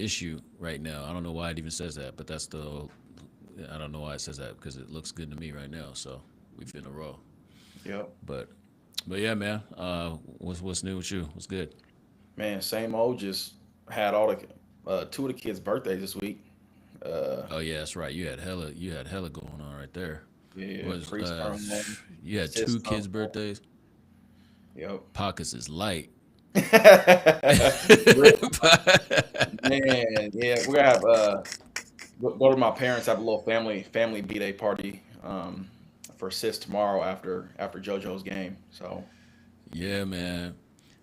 issue right now. I don't know why it even says that, but that's the. I don't know why it says that because it looks good to me right now. So we finna roll. Yep. But but yeah, man. What's new with you? What's good? Man, same old. Just had all the two of the kids' birthdays this week. Uh, Oh yeah, that's right. You had hella going on right there. yeah, Was priest turned one, you had sis two turned kids' one. birthdays? Yep. Pockets is light. Real- Man, yeah, we're gonna have go to my parents, have a little family b-day party for sis tomorrow after JoJo's game. So Yeah, man.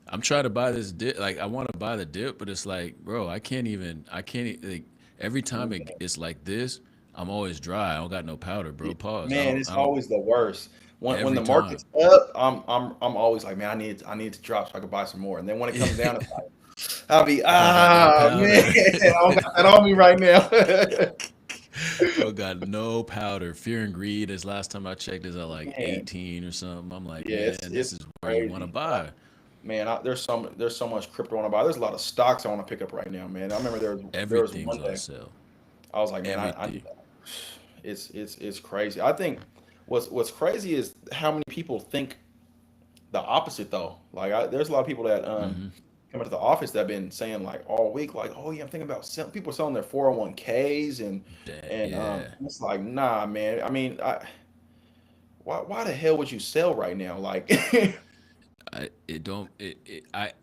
I'm trying to buy this dip. Like, I want to buy the dip, but it's like, bro, I can't even. I can't. Like, every time it's like this, I'm always dry. I don't got no powder, yeah, bro. Pause. I man, don't. it's I don't. always the worst. When Every the time. market's up, I'm always like, man, I need to drop so I can buy some more. And then when it comes down, it's like, I'll be Don't got no man, powder. I don't got that on me right now. Don't got no powder. Fear and greed. As last time I checked, is at like Man, 18 or something. I'm like, yeah, man, this it's is where you want to crazy. buy. Man, there's so much crypto I want to buy. There's a lot of stocks I want to pick up right now, man. I remember there was Everything's one on day sale. I was like, man, I Everything. need it's crazy. I think what's crazy is how many people think the opposite though. Like there's a lot of people that Hmm. come into the office that have been saying like all week, like, oh yeah, I'm thinking about people selling their 401ks and Yeah. it's like, nah, man. I mean, why the hell would you sell right now? Like, I it don't it I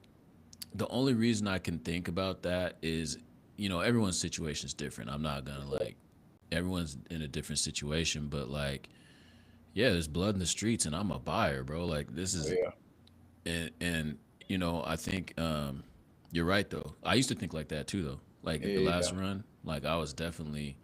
the only reason I can think about that is, everyone's situation is different. I'm not gonna like everyone's in a different situation, but like, yeah, there's blood in the streets, and I'm a buyer, bro. Like this oh is yeah, and I think you're right though. I used to think like that too though. Like the yeah. last run, like I was definitely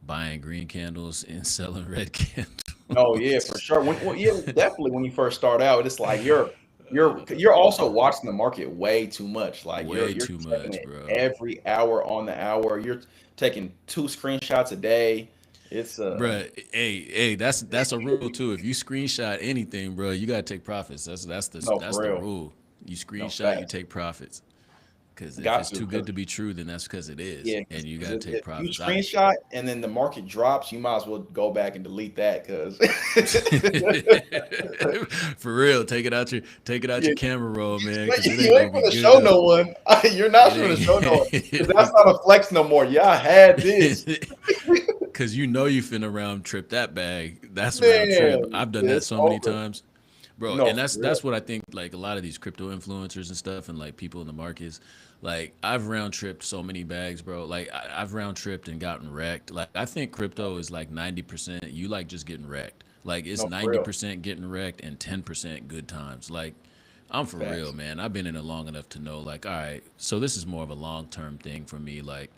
buying green candles and selling red candles. Oh yeah, for sure. Yeah, definitely when you first start out, it's like you're also watching the market way too much. Like you're Way you're too checking much, it bro. every hour on the hour. You're taking two screenshots a day. It's Bruh, hey, that's a rule too. If you screenshot anything, bro, you gotta take profits. no, That's for the real. rule. You No screenshot, you facts. take profits. Because if Got it's to too good because to be true, then that's because it is, yeah, and you because gotta take if you profits. I screenshot and then the market drops, you might as well go back and delete that because For real, take it out yeah, your camera roll, man, because it you ain't ain't gonna be gonna show good. no one. You're not It gonna show no one because that's ain't. not a flex no more. Yeah, I had this. Because you finna round trip that bag. That's round trip. Man, I've done that it's so many over. times, bro. No, And for that's real. what I think. Like a lot of these crypto influencers and stuff, and like people in the markets. Like I've round tripped so many bags, bro. Like I've round tripped and gotten wrecked. Like I think crypto is like 90%. You like just getting wrecked. Like it's No, for ninety real. percent getting wrecked and 10% good times. Like I'm for real, Facts. man. I've been in it long enough to know, like, all right, so this is more of a long term thing for me. Like,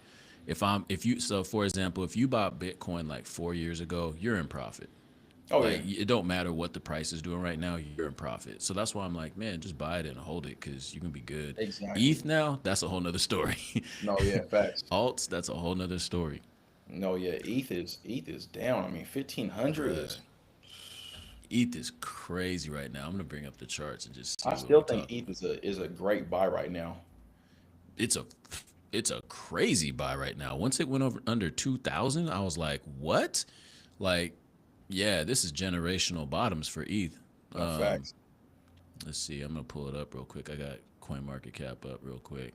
if you, so for example, if you bought Bitcoin like 4 years ago, you're in profit. Oh Like, yeah, it don't matter what the price is doing right now, you're in profit. So that's why I'm like, man, just buy it and hold it because you can be good. exactly. ETH now, that's a whole nother story. No, yeah, facts. Alts, that's a whole nother story. No, yeah, ETH is down. I mean, 1,500 Bruh, is. ETH is crazy right now. I'm gonna bring up the charts and just I see what still we think talking ETH about. is a great buy right now. It's a it's a crazy buy right now. Once it went over under 2,000, I was like, what? Like, yeah, this is generational bottoms for ETH. No Um, facts. let's see. I'm gonna pull it up real quick. I got Coin Market Cap up real quick.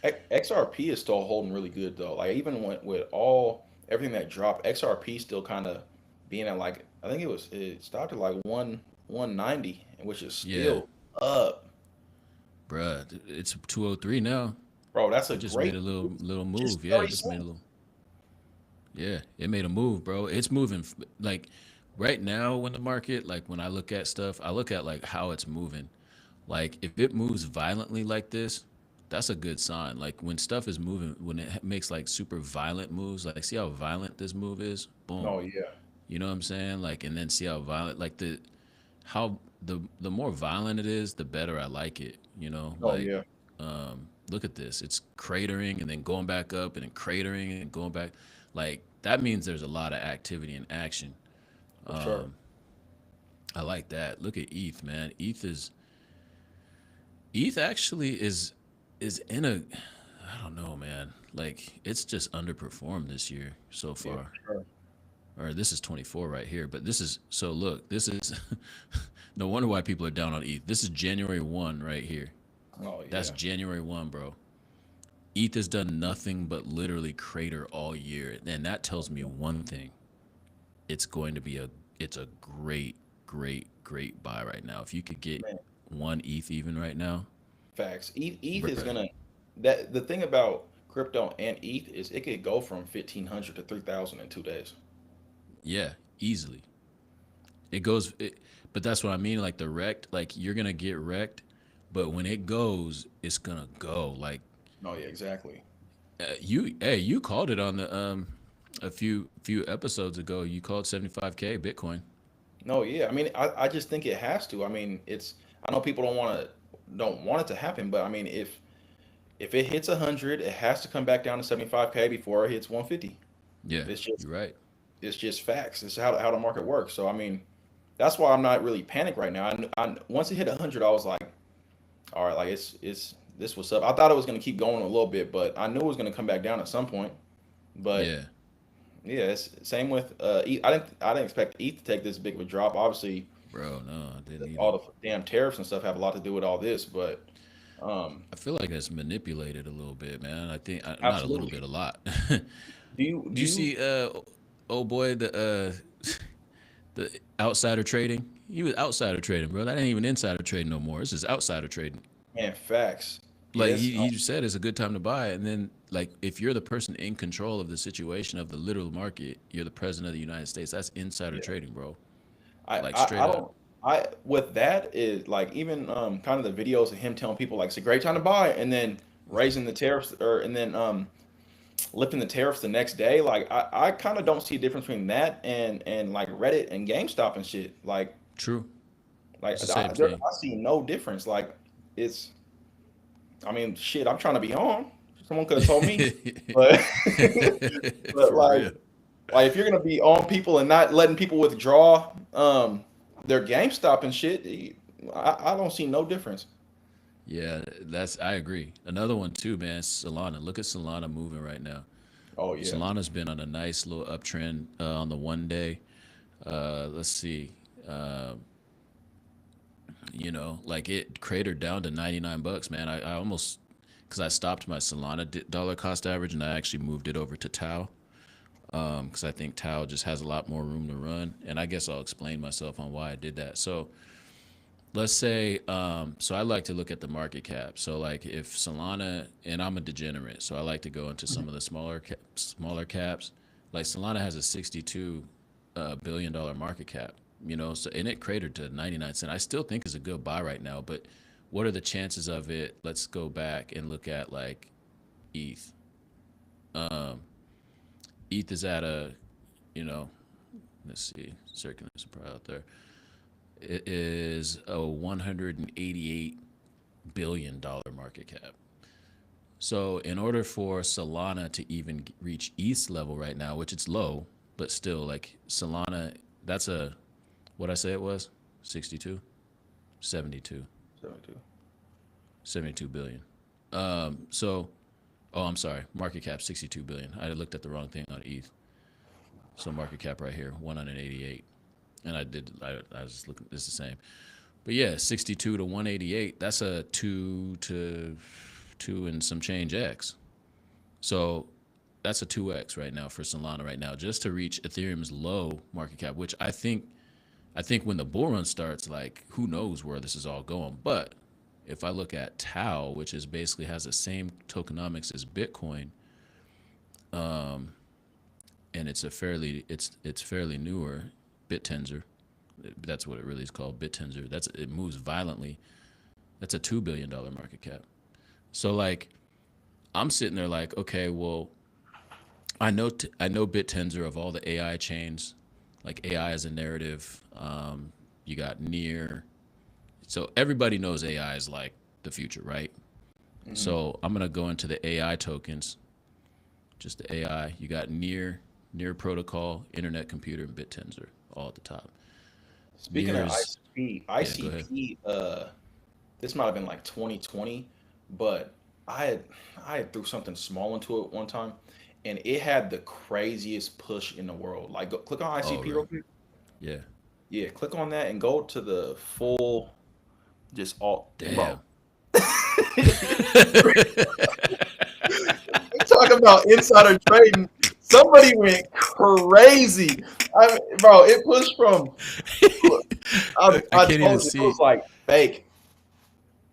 XRP is still holding really good though. Like even with all everything that dropped, XRP still kind of being at like I think it stopped at like 190, which is Yeah, still up, bruh, it's 203 now. bro. That's a It just made great a little just move. Yeah, it 30 just made a cents. little. Yeah, it made a move, bro. It's moving. Like right now, when the market, like when I look at stuff, I look at like how it's moving. Like if it moves violently like this, that's a good sign. Like when stuff is moving, when it makes like super violent moves, like see how violent this move is? Boom. No, yeah. You know what I'm saying? Like and then see how violent like how the more violent it is, the better I like it, Oh Like yeah, look at this. It's cratering and then going back up and then cratering and going back. Like that means there's a lot of activity and action. for sure. I like that. Look at ETH, man. ETH actually is in a I don't know, man. Like it's just underperformed this year so Yeah, far. for sure. Or this is 24 right here, but this is so look, this is no wonder why people are down on ETH. This is January 1 right here. Oh That's yeah, January 1, bro. ETH has done nothing but literally crater all year. And that tells me one thing. It's going to be it's a great, great, great buy right now. If you could get man. one ETH even right now, Facts. ETH is bruh, gonna that the thing about crypto and ETH is it could go from 1,500 to 3,000 in 2 days. yeah, easily. It goes, but that's what I mean. Like the wrecked, like you're gonna get wrecked, but when it goes, it's gonna go. Like No, yeah, exactly. you called it on the a few episodes ago. You called 75K Bitcoin. No, yeah. I mean, I just think it has to. I mean, it's I know people don't want it to happen, but I mean, if it hits 100, it has to come back down to 75K before it hits 150. Yeah, It's just you're right. it's just facts. It's how the market works. So I mean, that's why I'm not really panicked right now. Once it hit 100, I was like, all right, like it's this was up. I thought it was gonna keep going a little bit, but I knew it was gonna come back down at some point. But Yeah, yeah, it's same with I didn't expect ETH to take this big of a drop. Obviously, bro. No, I didn't all either. the damn tariffs and stuff have a lot to do with all this, but um, I feel like it's manipulated a little bit, man. I think not a little absolutely. bit, a lot. Do you Do do you you see, oh boy, the outsider trading? He was outsider trading, bro. That ain't even insider trading no more. This is outsider trading. man facts? Like Yes, he said, it's a good time to buy. And then, like, if you're the person in control of the situation of the literal market, you're the president of the United States. That's insider yeah. trading, bro. I, Like I straight I up. don't I with that is like even kind of the videos of him telling people like it's a great time to buy and then raising the tariffs or and then lifting the tariffs the next day. Like I kind of don't see a difference between that and like Reddit and GameStop and shit. True. Like It's the same thing. I see no difference. Like it's I mean shit. I'm trying to be on. Someone could have told me, but but For real. like if you're gonna be on people and not letting people withdraw their GameStop and shit, I don't see no difference. Yeah, I agree. Another one too, man. Solana. Look at Solana moving right now. Oh yeah. Solana's been on a nice little uptrend on the 1 day. Let's see. Uh, like it cratered down to 99 bucks, man. I almost because I stopped my Solana dollar cost average and I actually moved it over to Tau because I think Tau just has a lot more room to run. And I guess I'll explain myself on why I did that. So let's say so I like to look at the market cap. So like if Solana, and I'm a degenerate, so I like to go into some of the smaller caps. Like Solana has a 62 billion-dollar market cap, so and it cratered to 99 cents. I still think is a good buy right now, but what are the chances of it? Let's go back and look at like ETH. ETH is at a, you know, let's see, circulating supply out there. It is a $188 billion market cap. So in order for Solana to even reach ETH level right now, which it's low, but still like Solana, that's a what I say it was 62, 72, 72. 72 billion. So oh, I'm sorry, market cap 62 billion. I looked at the wrong thing on ETH. So market cap right here 188, and I was looking. It's the same. But yeah, 62 to 188, that's a 2 and some change X. So that's a 2X right now for Solana right now, just to reach Ethereum's low market cap, which I think when the bull run starts, like who knows where this is all going. But if I look at Tau, which is basically has the same tokenomics as Bitcoin, and it's fairly newer, BitTensor, that's what it really is called, BitTensor. It moves violently. That's a $2 billion market cap. So like I'm sitting there like, okay, well, I know BitTensor of all the AI chains, like AI as a narrative. You got near, so everybody knows AI is like the future, right? Hmm. So I'm gonna go into the AI tokens, just the AI. You got near protocol, internet computer, and BitTensor all at the top. Speaking of Near's, ICP, yeah, go ahead. this might have been like 2020, but I had I had threw something small into it one time, and it had the craziest push in the world. Like, go, click on Oh, ICP real really? quick. Yeah. Yeah, click on that and go to the full, just all, bro. Damn. We talk about insider trading. Somebody went crazy. Bro, it pushed from. I I can't even told you it see. was like fake.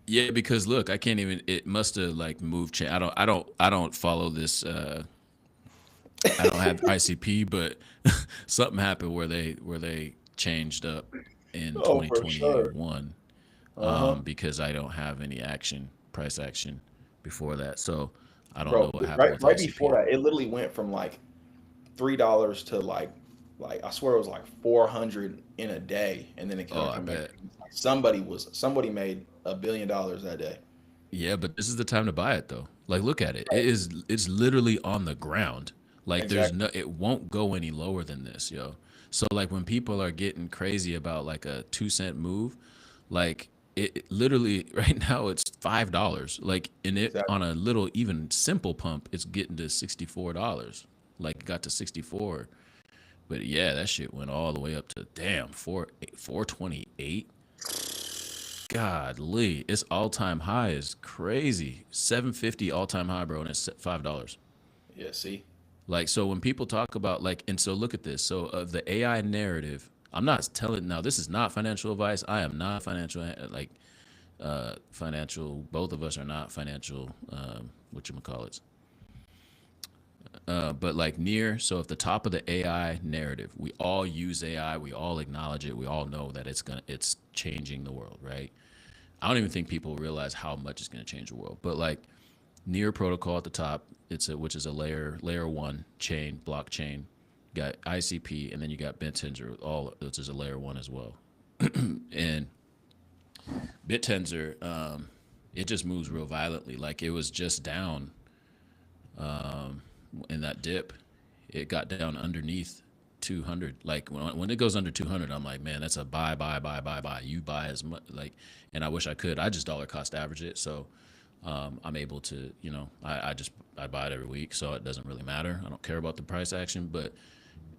Yeah, because look, I can't even. It must have like moved. I don't follow this. I don't have ICP, but something happened where they changed up in Oh, for sure. 2021 Uh huh. because I don't have any price action before that. So I don't know Bro, what happened right with right before ICP. that, it literally went from like $3 to like I swear it was like 400 in a day, and then it Oh, started I coming back. bet. Like somebody made $1 billion that day. Yeah, but this is the time to buy it though. Like look at it. It's literally on the ground. Like there's Exactly. no it won't go any lower than this, yo. So like when people are getting crazy about like a 2 cent move, like it literally right now it's $5. Like in it Exactly. on a little even simple pump, it's getting to $64. Like it got to 64. But yeah, that shit went all the way up to damn 428. God, Lee, its all time high is crazy. 750 all time high, bro, and it's $5. Yeah. See. Like, so when people talk about like, and so look at this. So of the AI narrative, I'm not telling now. This is not financial advice. I am not financial. Like, financial. Both of us are not financial. What you call it? But like near. So if the top of the AI narrative, we all use AI. We all acknowledge it. We all know that it's changing the world, right? I don't even think people realize how much it's going to change the world. But like near protocol at the top, which is a layer one chain blockchain. You got ICP, and then you got Bittensor, all which is a layer one as well. And Bittensor, it just moves real violently. Like it was just down in that dip. It got down underneath 200. Like when it goes under 200, I'm like, man, that's a buy, buy, buy, buy, buy. You buy as much like, and I wish I could. I just dollar cost average it, so I'm able to, I buy it every week, so it doesn't really matter. I don't care about the price action, but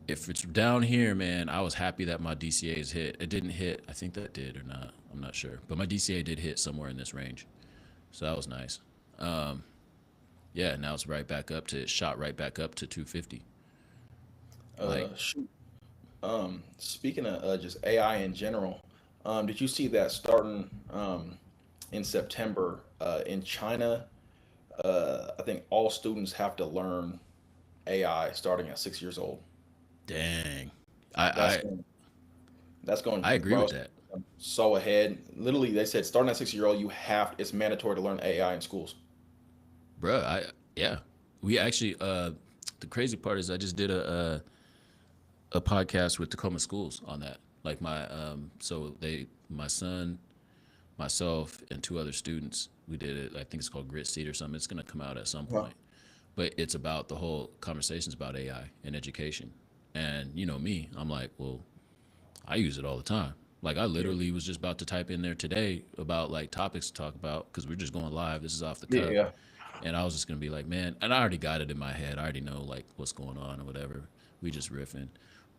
if it's down here, man, I was happy that my DCA's hit. It didn't hit. I think that did or not. I'm not sure, but my DCA did hit somewhere in this range, so that was nice. Yeah, now it's right back up to it shot right back up to 250. Like, Shoot. Speaking of just AI in general, did you see that starting in September in China? I think all students have to learn AI starting at 6 years old. dang, That's I going, that's going, I agree bro, with it's that, so ahead. Literally, they said starting at 6 year old, it's mandatory to learn AI in schools. bro. Yeah, we actually the crazy part is I just did a podcast with Tacoma Schools on that. Like my son, myself, and two other students, we did it. I think it's called Grit Seed or something. It's gonna come out at some Huh. point, but it's about the whole conversations about AI and education. And you know me, I'm like, well, I use it all the time. Like I Yeah. literally was just about to type in there today about like topics to talk about because we're just going live. This is off the Yeah. cuff, Yeah. and I was just gonna be like, man, and I already got it in my head. I already know like what's going on or whatever. We just riffing,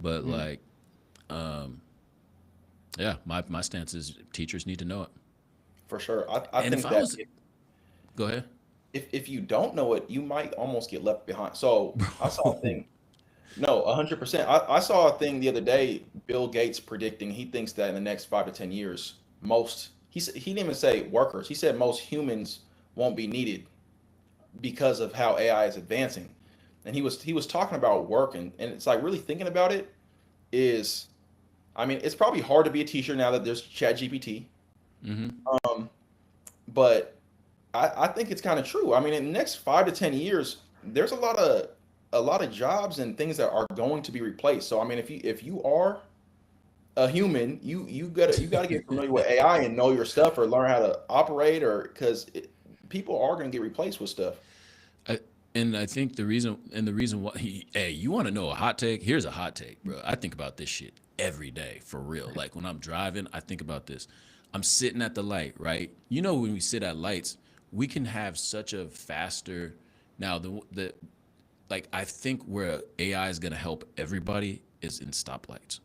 but Mhm. like, yeah, my stance is teachers need to know it. For sure. I And if think I that was, go ahead, if you don't know it, you might almost get left behind. So I saw a thing. No, 100%. I saw a thing the other day. Bill Gates predicting he thinks that in the next 5 to 10 years, he didn't even say workers. He said most humans won't be needed because of how AI is advancing. And he was talking about work, and it's like really thinking about it is, I mean, it's probably hard to be a teacher now that there's Chat GPT. Um, but I think it's kind of true. I mean, in the next 5 to 10 years, there's a lot of jobs and things that are going to be replaced. So I mean, if you are a human, you gotta get familiar with AI and know your stuff or learn how to operate, or because people are going to get replaced with stuff. I, and I think the reason why hey, you want to know a hot take? Here's a hot take, bro. I think about this shit every day for real. Like when I'm driving, I think about this. I'm sitting at the light, right? You know when we sit at lights, we can have such a faster now the like I think where AI is gonna help everybody is in stoplights.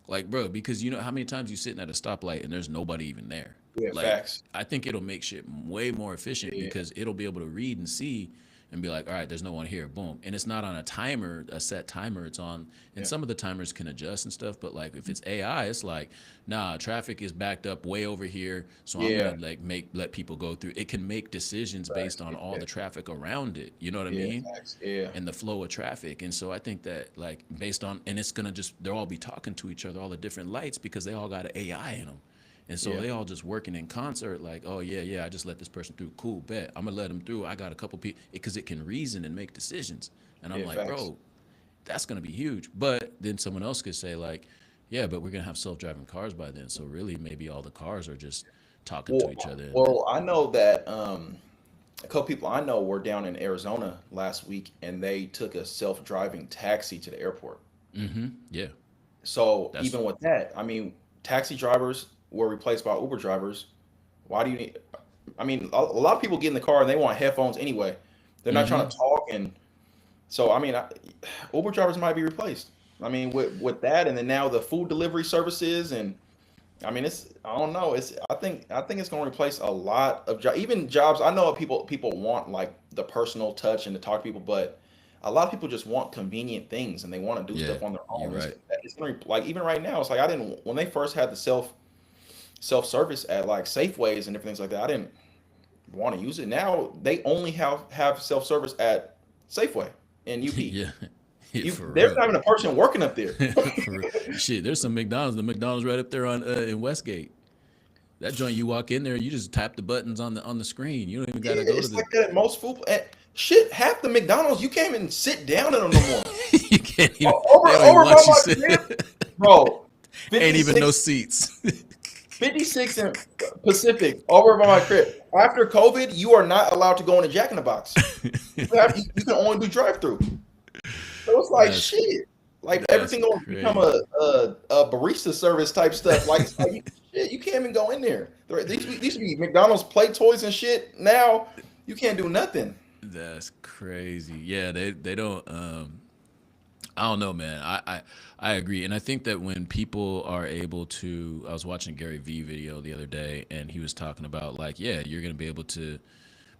Like, bro, because you know how many times you sitting at a stoplight and there's nobody even there. Yeah, Like, facts. I think it'll make shit way more efficient Yeah, because it'll be able to read and see and be like, all right, there's no one here. Boom. And it's not on a timer, a set timer. It's on, and yeah, some of the timers can adjust and stuff. But like, if it's AI, it's like, nah, traffic is backed up way over here. So I'm yeah. gonna like let people go through. It can make decisions based Facts. on all Yeah, the traffic around it. You know what I yeah, mean? facts. Yeah, And the flow of traffic. And so I think that like based on and it's gonna just they'll all be talking to each other, all the different lights because they all got an AI in them. And so yeah, they all just working in concert, like, oh yeah, yeah, I just let this person through. Cool, bet. I'm gonna let them through. I got a couple people because it can reason and make decisions. And I'm yeah, like, facts. bro, that's gonna be huge. But then someone else could say, like, yeah, but we're gonna have self-driving cars by then. So really maybe all the cars are just talking to Well, each other and then well, I know that a couple people I know were down in Arizona last week, and they took a self-driving taxi to the airport. yeah, So that's even with that, I mean, taxi drivers were replaced by Uber drivers. Why do you need? I mean, a lot of people get in the car and they want headphones anyway. They're not trying to talk, and so I mean, Uber drivers might be replaced. I mean, with that, and then now the food delivery services, and I mean, it's I don't know. I think it's going to replace a lot of jobs. Even jobs. I know people want like the personal touch and to talk to people, but a lot of people just want convenient things and they want to do yeah, stuff on their you're own. right. It's going to like even right now. It's like I didn't when they first had the self service at like Safeways and different things like that. I didn't want to use it. Now they only have self service at Safeway and UP. Yeah, yeah, You for there's real. not even a person working up there. For real. Shit, there's some McDonald's. The McDonald's right up there on in Westgate. That joint, you walk in there, you just tap the buttons on the screen. You don't even Yeah, gotta go to it's the. like that at most food. Shit, half the McDonald's you can't even sit down in them no more. You can't even. Over They don't even over by want you my sit. crib, bro. Ain't even no 56, seats. 56 in Pacific over by my crib. After COVID, you are not allowed to go in a Jack in the Box. You can only do drive through. So it's like That's shit. Like that's everything gonna become crazy. a barista service type stuff. Like, it's like shit, you can't even go in there. These should be McDonald's play toys and shit. Now you can't do nothing. That's crazy. Yeah, they don't. I don't know, man. I agree, and I think that when people are able to, I was watching a Gary V video the other day, and he was talking about like, yeah, you're gonna be able to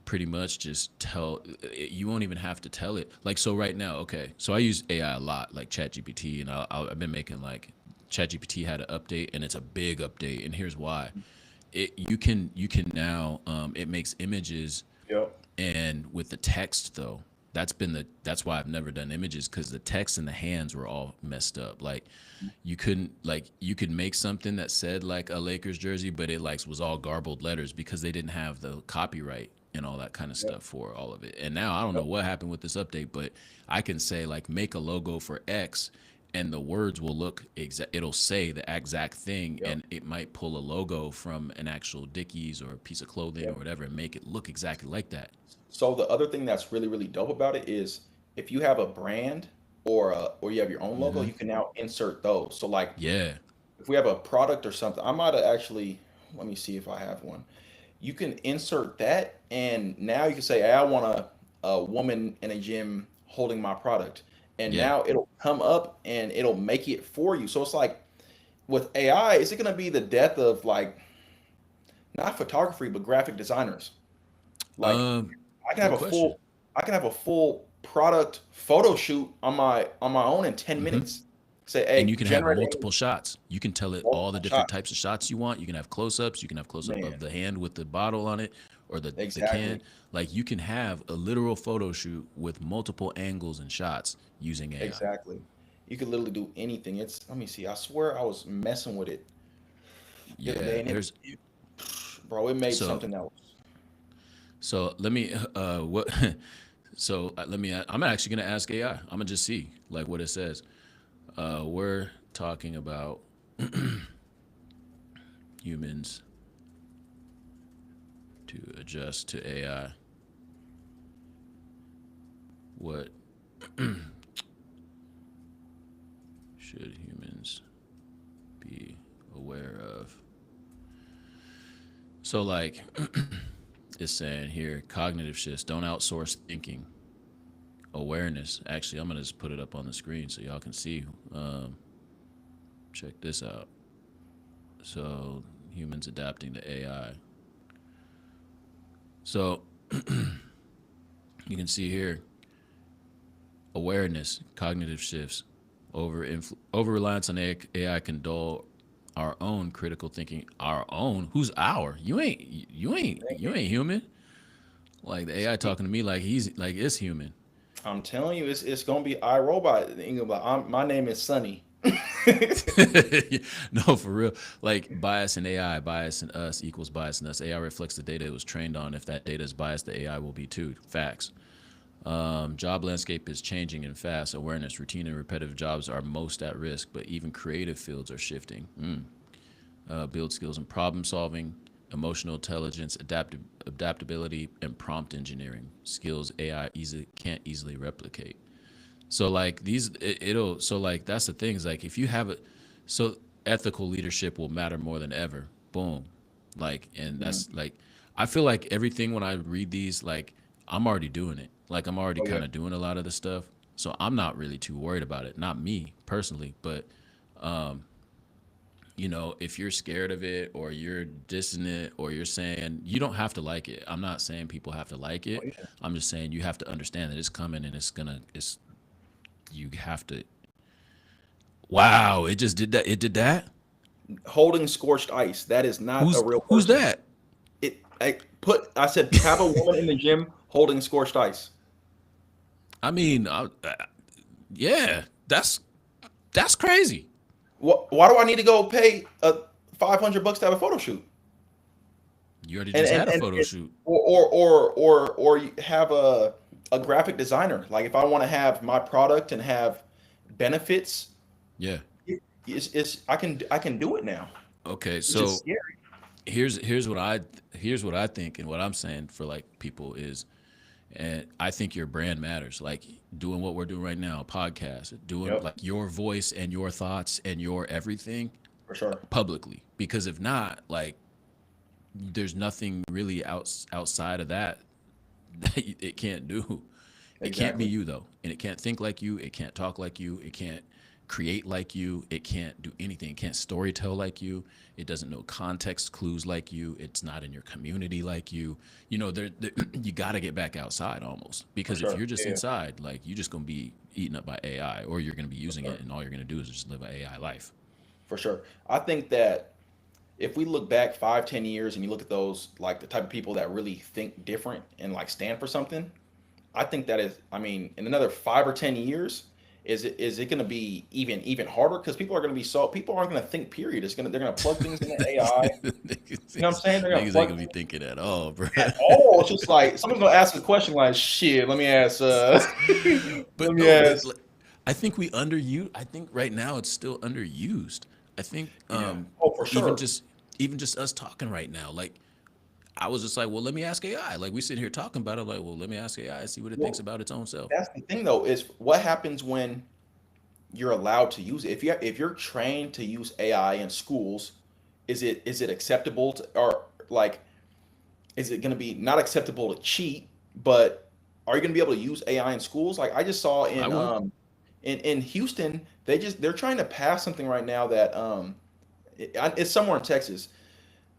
pretty much just tell. You won't even have to tell it. Like, so right now, okay, so I use AI a lot, like ChatGPT, and I've been making like ChatGPT had an update, and it's a big update, and here's why. You can now it makes images Yep. and with the text though, that's why I've never done images because the text and the hands were all messed up. Like you could make something that said like a Lakers jersey, but it like was all garbled letters because they didn't have the copyright and all that kind of Yep. stuff for all of it. And now I don't know Yep. what happened with this update, but I can say like make a logo for X and the words will look exact. It'll say the exact thing, Yep. and it might pull a logo from an actual Dickies or a piece of clothing or Yep. whatever and make it look exactly like that. So the other thing that's really really dope about it is if you have a brand or you have your own logo, you can now insert those. So like Yeah, if we have a product or something, I might have actually let me see if I have one. You can insert that, and now you can say, hey, I want a woman in a gym holding my product, and yeah. now it'll come up and it'll make it for you. So it's like with AI, is it going to be the death of like not photography but graphic designers? Like Um, I can have Good a question. full I can have a full product photo shoot on my own in 10 minutes. Say, And hey, you can have generate multiple shots. You can tell it all the multiple different shots. types of shots you want. You can have close-ups. You can have close-up Man, of the hand with the bottle on it or the exactly. can. Like you can have a literal photo shoot with multiple angles and shots using AI. Exactly. You could literally do anything. It's let me see. I swear I was messing with it the other Yeah, day, and there's bro, it made so something else. so let me what so let me I'm actually going to ask AI. I'm going to just see like what it says. We're talking about humans to adjust to AI. What should humans be aware of? So, like, It's saying here cognitive shifts. Don't outsource thinking. Awareness. Actually, I'm gonna just put it up on the screen so y'all can see. Um, Check this out. So humans adapting to AI. So you can see here awareness, cognitive shifts, over reliance on AI can dull our own critical thinking. Our own? Who's our? You ain't human. Like the AI talking to me like he's like it's human. I'm telling you, it's gonna be iRobot. My name is Sunny. No, for real. Like bias in AI, bias in us equals bias in us. AI reflects the data it was trained on. If that data is biased, the AI will be too. Facts. Job landscape is changing and fast. Awareness, routine, and repetitive jobs are most at risk, but even creative fields are shifting. Build skills in problem solving, emotional intelligence, adaptability, and prompt engineering. Skills AI can't easily replicate. So like it'll so like that's the things like if you have it, so ethical leadership will matter more than ever. Boom, like and Mm. that's like I feel like everything when I read these like I'm already doing it. Like I'm already Oh yeah, kind of doing a lot of the stuff, so I'm not really too worried about it. Not me personally, but if you're scared of it or you're dissing it or you're saying you don't have to like it. I'm not saying people have to like oh it. yeah. I'm just saying you have to understand that it's coming and it's you have to. Wow, it just did that. It did that. Holding scorched ice. That is not a real Who's person. that? I said have a woman in the gym holding scorched ice. I mean, yeah, that's crazy. Why do I need to go pay $500 to have a photo shoot? You already And just and had a and, photo and shoot. or you have a graphic designer. Like if I want to have my product and have benefits, Yeah. it's I can do it now, Okay. which is So scary. here's here's what I think and what I'm saying for like people is, and I think your brand matters. Like doing what we're doing right now, podcast, doing Yep, like your voice and your thoughts and your everything for sure. publicly. Because if not, like there's nothing really outside of that that it can't do. It can't be Exactly. you though, and it can't think like you. It can't talk like you. It can't create like you. It can't do anything. It can't storytell like you. It doesn't know context clues like you. It's not in your community like you. You got to get back outside almost For because if sure. you're just Yeah, inside, like you're just gonna be eaten up by AI, or you're gonna be for using sure. it, and all you're gonna do is just live an AI life. For sure. I think that if we look back 5, 10 years and you look at those, like the type of people that really think different and like stand for something, I think that is, I mean, in another 5 or 10 years, is it going to be even harder? Because people aren't going to think. Period. They're going to plug things into AI. You know what I'm saying? They're going to Niggas ain't plug gonna be things thinking at all, bro. at all. It's just like someone's going to ask a question like, "Shit, let me ask." Let But me no, but ask. like, I think we underuse. I think right now it's still underused. I think Yeah. Oh, for even sure. just even just us talking right now, like I was just like, well, let me ask AI. Like we sit here talking about it, like, well, let me ask AI, see what it thinks Well, about its own self. that's the thing though. Is what happens when you're allowed to use it. If you're trained to use AI in schools, is it acceptable to, or like is it going to be not acceptable to cheat, but are you going to be able to use AI in schools? Like I just saw I would. in Houston, they're trying to pass something right now that it's somewhere in Texas,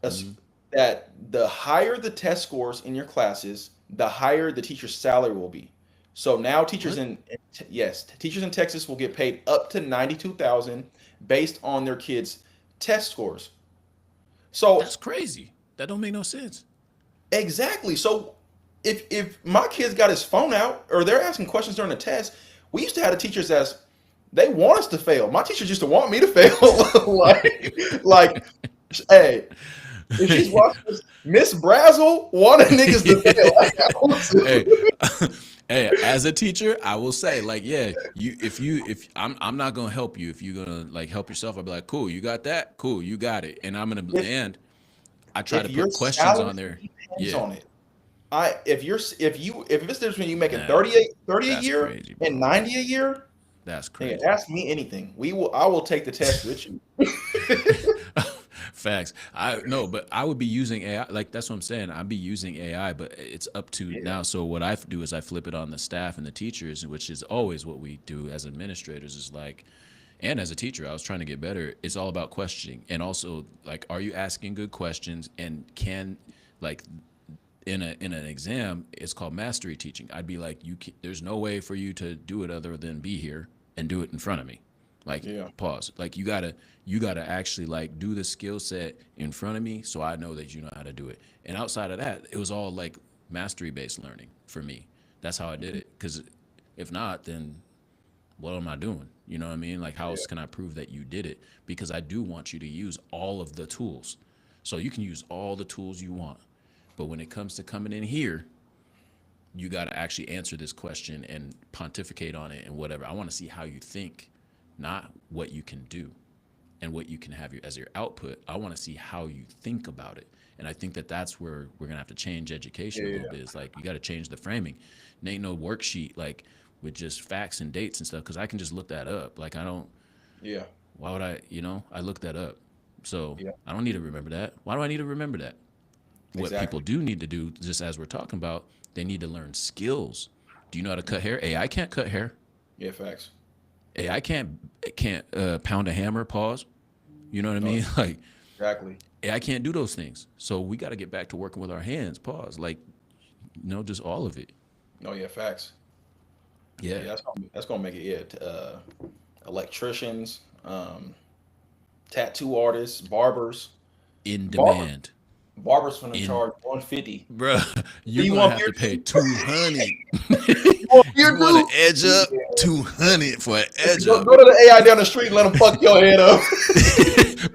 as- Hmm. that the higher the test scores in your classes, the higher the teacher's salary will be. So now What? yes, teachers in Texas will get paid up to 92,000 based on their kids' test scores. So That's crazy. That don't make no sense. exactly. So if my kid's got his phone out or they're asking questions during the test, we used to have the teachers as they want us to fail. My teachers used to want me to fail. like, hey, if she's watching this, Miss Brazel wanted niggas to Hey, fail. hey, as a teacher, I will say, like, yeah, if I'm not gonna help you if you're gonna like help yourself, I'll be like, cool, you got that, cool, you got it, and I'm gonna if and I try if to your put questions salary on there. depends Yeah, on it, if it's difference when you making that 30 a that's year crazy, and bro. 90 a year, That's nigga, crazy. ask me anything. I will take the test with you. Facts. I no, but I would be using AI. Like that's what I'm saying. I'd be using AI, but it's up to Yeah, now. So what I do is I flip it on the staff and the teachers, which is always what we do as administrators. Is like, and as a teacher, I was trying to get better. It's all about questioning, and also like, are you asking good questions, and can like in an exam, it's called mastery teaching. I'd be like, there's no way for you to do it other than be here and do it in front of me. Like yeah, pause. Like you gotta actually like do the skill set in front of me so I know that you know how to do it. And outside of that, it was all like mastery based learning for me. That's how I did it. Because if not, then what am I doing? You know what I mean? Like, how yeah, else can I prove that you did it? Because I do want you to use all of the tools. So you can use all the tools you want. But when it comes to coming in here, you got to actually answer this question and pontificate on it and whatever. I want to see how you think, not what you can do and what you can have as your output. I want to see how you think about it. And I think that that's where we're going to have to change education a little yeah, bit. It's like you got to change the framing. There ain't no worksheet like with just facts and dates and stuff because I can just look that up. Like, I don't, yeah, why would I, I look that up. So yeah. I don't need to remember that. Why do I need to remember that? What people Exactly. do need to do, just as we're talking about, they need to learn skills. Do you know how to cut hair? AI can't cut hair. Yeah, facts. AI can't pound a hammer. Pause. You know what I No, mean? Like exactly. AI can't do those things. So we got to get back to working with our hands. Pause. Like just all of it. No, yeah, facts. Yeah, Yeah, that's gonna make it. Yeah, electricians, tattoo artists, barbers. in Barbers, demand. barbers gonna In charge 150. Bruh, you're You gonna want have beard to pay too? 200. You want You beard want an too? edge up? Yeah. 200 for an edge Go, up. go to the AI down the street and let them fuck your head up.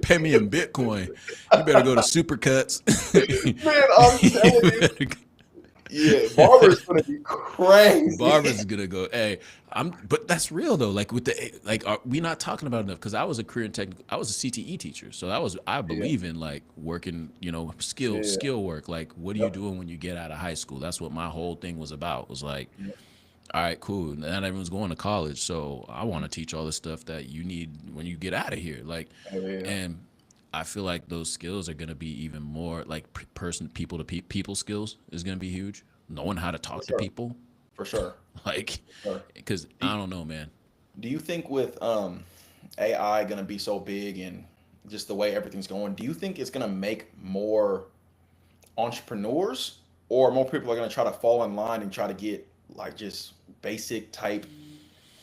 Pay me in Bitcoin. You better go to Supercuts. Man, I'm telling You you. better Yeah, barber's gonna be Barbara's crazy. is gonna go. Hey, but that's real though. Like with the like, are we not talking about enough? Because I was a career and technical. I was a CTE teacher, so I Yeah, believe in like working. Skill yeah, skill work. Like, what are you yep, doing when you get out of high school? That's what my whole thing was about. Was like, yep, all right, cool. Not everyone's going to college, so I want to teach all the stuff that you need when you get out of here. Like, yeah, and I feel like those skills are gonna be even more like person people to people skills is gonna be huge. Knowing how to for talk to sure, people, for sure, like, for sure. because Do, I don't know, man. do you think with AI gonna be so big and just the way everything's going, do you think it's gonna make more entrepreneurs or more people are gonna try to fall in line and try to get like just basic type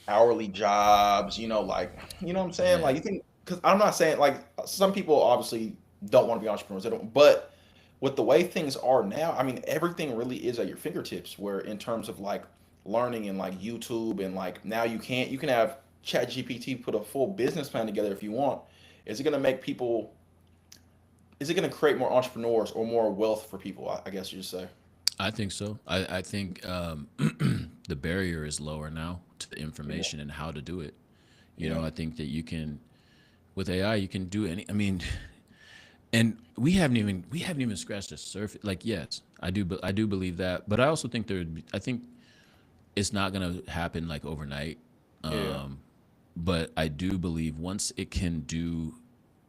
hourly jobs, like, you know what I'm saying? Yeah, Like, you think, because I'm not saying, like, some people obviously don't want to be entrepreneurs, they don't, but with the way things are now, I mean, everything really is at your fingertips, where in terms of like learning and like YouTube and like now you can have ChatGPT put a full business plan together if you want. Is it going to make people, is it going to create more entrepreneurs or more wealth for people? I guess you just say. I think so. I think the barrier is lower now to the Yeah. information and how to do it. Yeah. I think that you can with AI you can do any. I mean, and we haven't even scratched the surface. Like, yes, I do believe that, but I also think I think it's not gonna happen like overnight. Yeah. But I do believe once it can do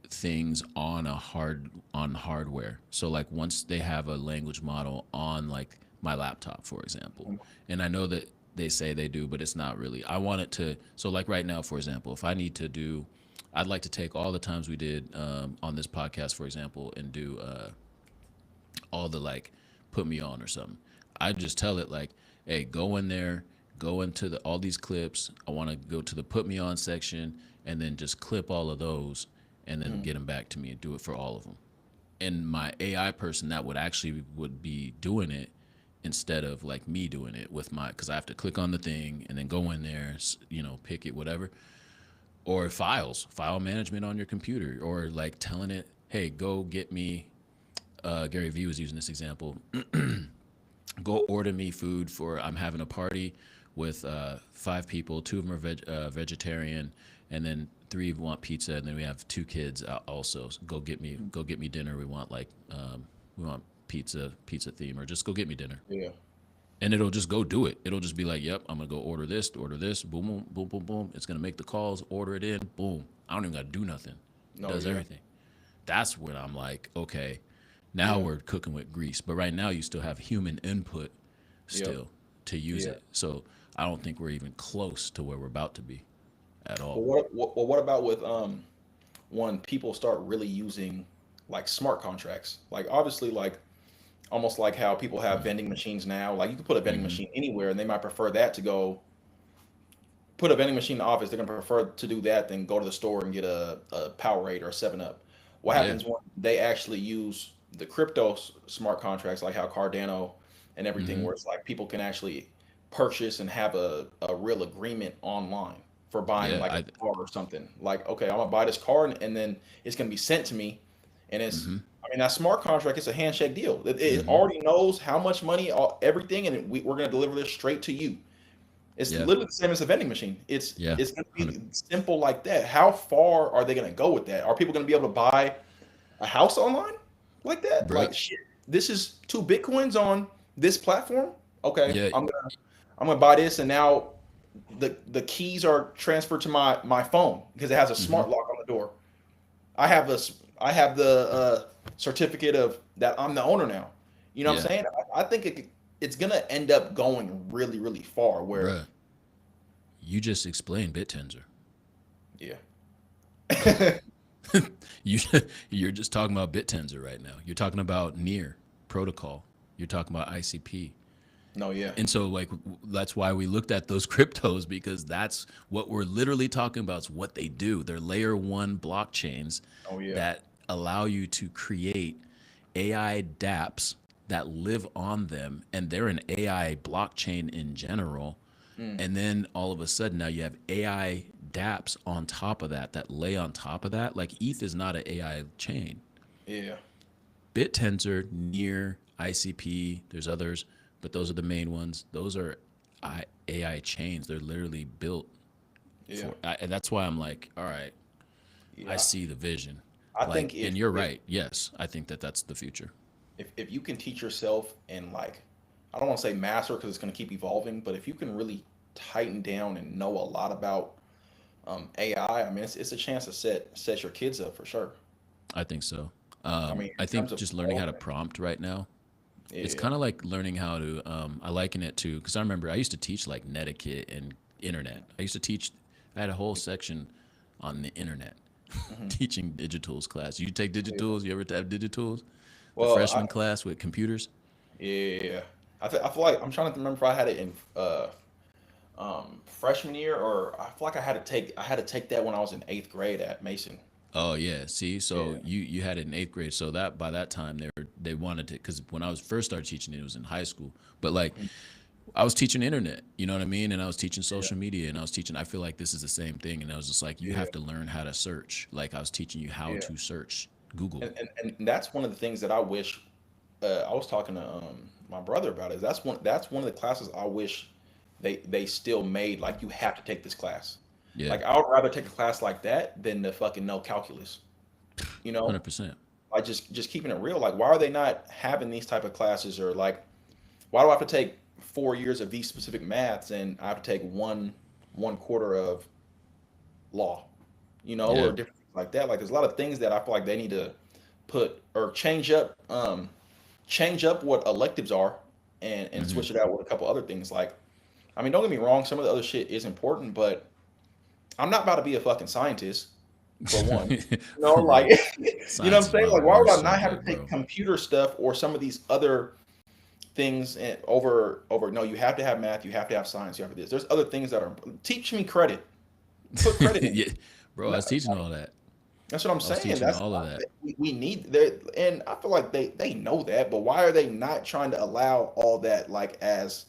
things on hardware. So like once they have a language model on like my laptop, for example, and I know that they say they do, but it's not really. I want it to. So like right now, for example, if I need to do, I'd like to take all the times we did on this podcast, for example, and do all the like put me on or something. I just tell it like, hey, go in there, go into all these clips. I want to go to the put me on section and then just clip all of those and then Mhm. get them back to me and do it for all of them. And my AI person that would be doing it instead of like me doing it with my because I have to click on the thing and then go in there, pick it, whatever. Or file management on your computer, or like telling it, hey, go get me. Gary Vee was using this example. Go order me food for I'm having a party with 5 people. 2 of them are vegetarian, and then 3 want pizza, and then we have 2 kids also. So go get me dinner. We want pizza theme, or just go get me dinner. Yeah. And it'll just go do it. It'll just be like, yep, I'm gonna go order this, boom, boom, boom, boom, boom. It's gonna make the calls, order it in, boom. I don't even gotta do nothing. It No, does yeah. everything. that's when I'm like, okay, now Yeah. we're cooking with grease. But right now, you still have human input Yep. still to use Yeah. it. So I don't think we're even close to where we're about to be at But all. what about with when people start really using like smart contracts? Like obviously like almost like how people have vending machines now. Like you can put a vending Hmm. machine anywhere and they might prefer that to go put a vending machine in the office. They're gonna prefer to do that than go to the store and get a Powerade or a 7 Up. What Yeah. happens when they actually use the crypto smart contracts like how Cardano and everything Hmm. where it's like people can actually purchase and have a real agreement online for buying Yeah. like a car or something. Like, okay, I'm gonna buy this car and then it's gonna be sent to me and it's Hmm. I mean that smart contract is a handshake deal. It Hmm. already knows how much money, everything, and we're going to deliver this straight to you. It's Yeah. literally the same as a vending machine. Yeah. It's going to 100. be simple like that. How far are they going to go with that? Are people going to be able to buy a house online like that? Bro. Like shit, this is 2 Bitcoins on this platform. Okay, Yeah. I'm gonna buy this, and now the keys are transferred to my phone because it has a Hmm. smart lock on the door. I have the certificate of that I'm the owner now. You know what I'm Yeah. saying? I think it's gonna end up going really far. Where Bruh. You just explained BitTensor. yeah, you you're just talking about BitTensor right now. You're talking about near protocol. You're talking about ICP. no, yeah, And so like that's why we looked at those cryptos because that's what we're literally talking about. Is what they do. They're layer one blockchains oh yeah, that allow you to create AI dApps that live on them, and they're an AI blockchain in general. mm, And then all of a sudden now you have AI dApps on top of that that lay on top of that. Like ETH is not an AI chain. yeah, BitTensor, Near, ICP, there's others, but those are the main ones. Those are AI chains. They're literally built yeah, for, and that's why I'm like, all right, I yeah. see the vision. I Like, think and you're right. Yes, I think that that's the future. if you can teach yourself and like I don't want to say master because it's going to keep evolving, but if you can really tighten down and know a lot about AI, I mean it's a chance to set your kids up for sure. I think so. I mean, I in terms think of just learning how to development, prompt right now. It's yeah, kind of like learning how to. I liken it to because I remember I used to teach like netiquette and internet. I used to teach. I had a whole section on the internet, hmm teaching digitals class. You take yeah. digitals. You ever have digitals? The Well, freshman class with computers. yeah, I feel like I'm trying to remember if I had it in freshman year or I feel like I had to take that when I was in 8th grade at Mason. Oh yeah, see, so Yeah, you had it in eighth grade. So that by that time they wanted to because when I was first started teaching it was in high school. But like mhm, I was teaching internet, you know what I mean, and I was teaching yeah, social media, and I was teaching. I feel like this is the same thing, and I was just like, you yeah, have to learn how to search. Like I was teaching you how yeah. to search Google. And that's one of the things that I wish I was talking to my brother about is that's one of the classes I wish they still made like you have to take this class. Yeah, Like I would rather take a class like that than to fucking know calculus. You know, 100%. like just keeping it real. Like why are they not having these type of classes or like why do I have to take 4 years of these specific maths and I have to take one quarter of law, or Yeah. different things like that. Like there's a lot of things that I feel like they need to put or change up what electives are and Hmm. switch it out with a couple other things. Like, I mean, don't get me wrong, some of the other shit is important, but I'm not about to be a fucking scientist for one. Like Bro, you know what science I'm is saying? my Like, why would worst I not have to subject, take bro. computer stuff or some of these other things over no, you have to have math, you have to have science, you have to this. There's other things that are teach me credit. Put credit in. Yeah, bro, I No, was teaching all that. that's what I'm I was saying. teaching That's all of that. we need that, and I feel like they know that, but why are they not trying to allow all that? Like, as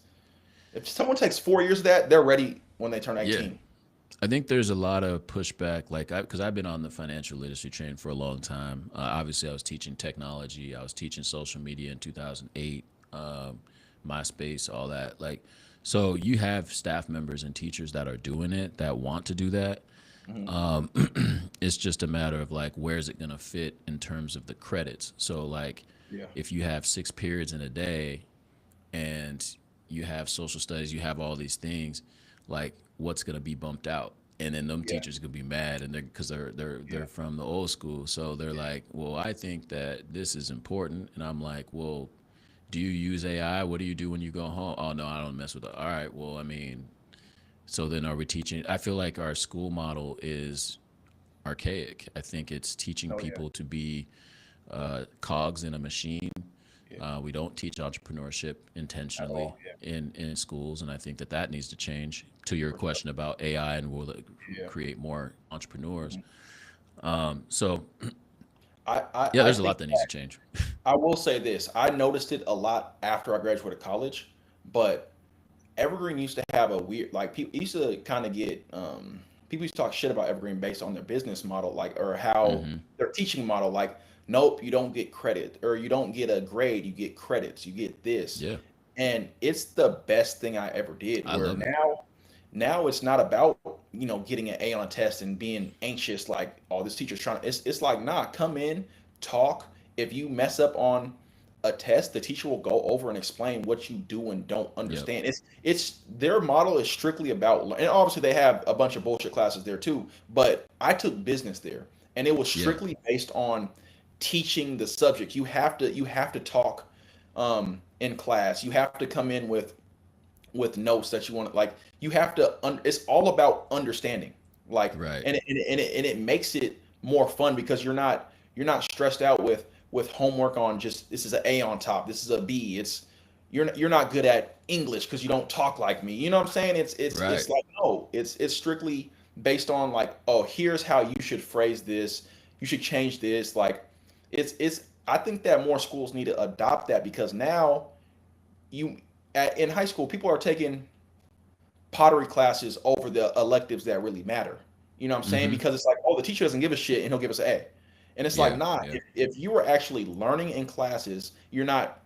if someone takes 4 years of that, they're ready when they turn Yeah, 18. I think there's a lot of pushback, like because I've been on the financial literacy train for a long time. Obviously, I was teaching technology, I was teaching social media in 2008, MySpace, all that. Like, so you have staff members and teachers that are doing it that want to do that. Hmm It's just a matter of like where's it gonna fit in terms of the credits. So like, Yeah, if you have 6 periods in a day, and you have social studies, you have all these things, like what's going to be bumped out. and then them Yeah. teachers could be mad, and they're because they're Yeah. from the old school, so they're Yeah. like, well, I think that this is important, and I'm like, well, do you use AI? What do you do when you go home? Oh no, I don't mess with it. All right, well, I mean, so then are we teaching? I feel like our school model is archaic. I think it's teaching Oh yeah. people to be cogs in a machine. Yeah. We don't teach entrepreneurship At intentionally all. Yeah. in schools, and I think that that needs to change. To your For sure. question about AI and will it Yeah. create more entrepreneurs? Mhm. So yeah, I there's a think lot that needs to change. I will say this. I noticed it a lot after I graduated college, but Evergreen used to have a weird like people used to kind of get people used to talk shit about Evergreen based on their business model, like or how Hmm. their teaching model, like nope, you don't get credit or you don't get a grade, you get credits, you get this, Yeah, and it's the best thing I ever did. I Where love it. now it's not about getting an A on a test and being anxious like oh this teacher's trying to. It's like nah, come in, talk. If you mess up on a test, the teacher will go over and explain what you do and don't Yep. understand. It's their model is strictly about, and obviously they have a bunch of bullshit classes there too. But I took business there, and it was Yeah. strictly based on teaching the subject. You have to talk in class. You have to come in with notes that you want to like. You have to. It's all about understanding. Like, Right. and it makes it more fun because you're not stressed out with homework on just this is an A on top, this is a B. You're not good at English because you don't talk like me. You know what I'm saying? It's Right. like no, it's strictly based on like oh here's how you should phrase this. You should change this. Like it's I think that more schools need to adopt that because now you in high school people are taking pottery classes over the electives that really matter. You know what I'm saying? Hmm. Because it's like, oh, the teacher doesn't give a shit and he'll give us an A. And it's like, Yeah. nah, Yeah. if you were actually learning in classes, you're not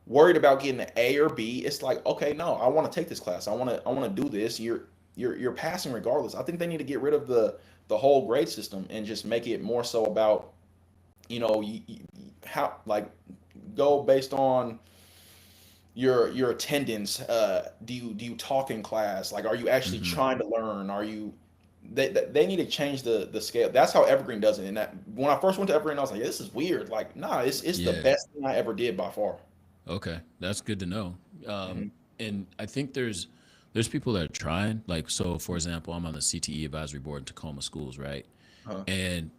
worried about getting an A or B. It's like, okay, no, I want to take this class. I want to do this. You're passing regardless. I think they need to get rid of the whole grade system and just make it more so about, how like go based on your attendance. Do you talk in class? Like, are you actually Hmm. trying to learn? Are you they need to change the scale. That's how Evergreen does it. And that when I first went to Evergreen, I was like, yeah, this is weird. Like, nah, it's the Yeah. best thing I ever did by far. Okay, that's good to know. Hmm. And I think there's people that are trying. Like, so for example, I'm on the CTE advisory board in Tacoma schools, right? Huh. And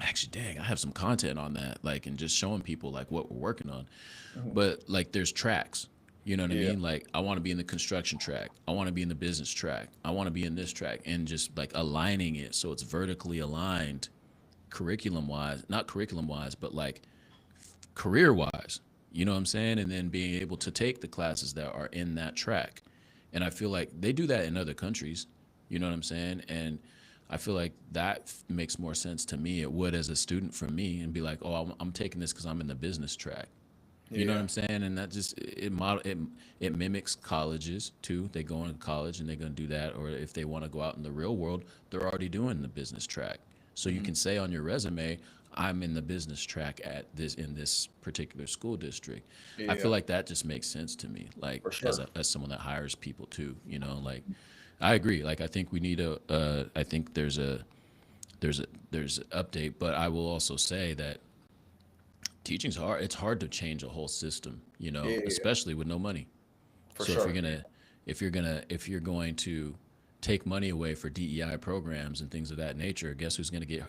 actually, dang, I have some content on that, like, and just showing people like what we're working on. Hmm. But like, there's tracks. You know what I Yeah. mean? Like, I want to be in the construction track. I want to be in the business track. I want to be in this track, and just like aligning it so it's vertically aligned, curriculum wise, not curriculum wise, but like career wise. You know what I'm saying? And then being able to take the classes that are in that track. And I feel like they do that in other countries. You know what I'm saying? And I feel like that makes more sense to me. It would as a student for me, and be like, oh, I'm taking this because I'm in the business track. You know what Yeah. I'm saying? And that just it mimics colleges too. They go into college and they're gonna do that. Or if they want to go out in the real world, they're already doing the business track. So you Hmm. can say on your resume, I'm in the business track at this in this particular school district. I Yeah. feel like that just makes sense to me. Like For as sure. as someone that hires people too, like I agree. Like I think we need a I think there's an update, but I will also say that teaching's hard. It's hard to change a whole system, Yeah. Yeah. Yeah. especially with no money. For So sure. if you're going to take money away for DEI programs and things of that nature, guess who's going to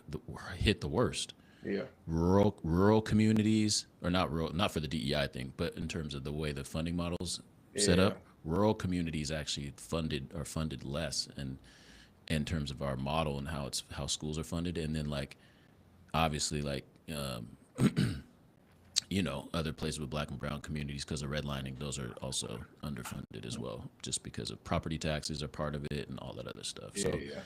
hit the worst? Yeah. Rural communities, or not rural, not for the DEI thing, but in terms of the way the funding models set Yeah. up, rural communities actually funded less, and in terms of our model and how schools are funded, and then like obviously like other places with black and brown communities because of redlining, those are also underfunded as well, just because of property taxes are part of it and all that other stuff. Yeah. So Yeah.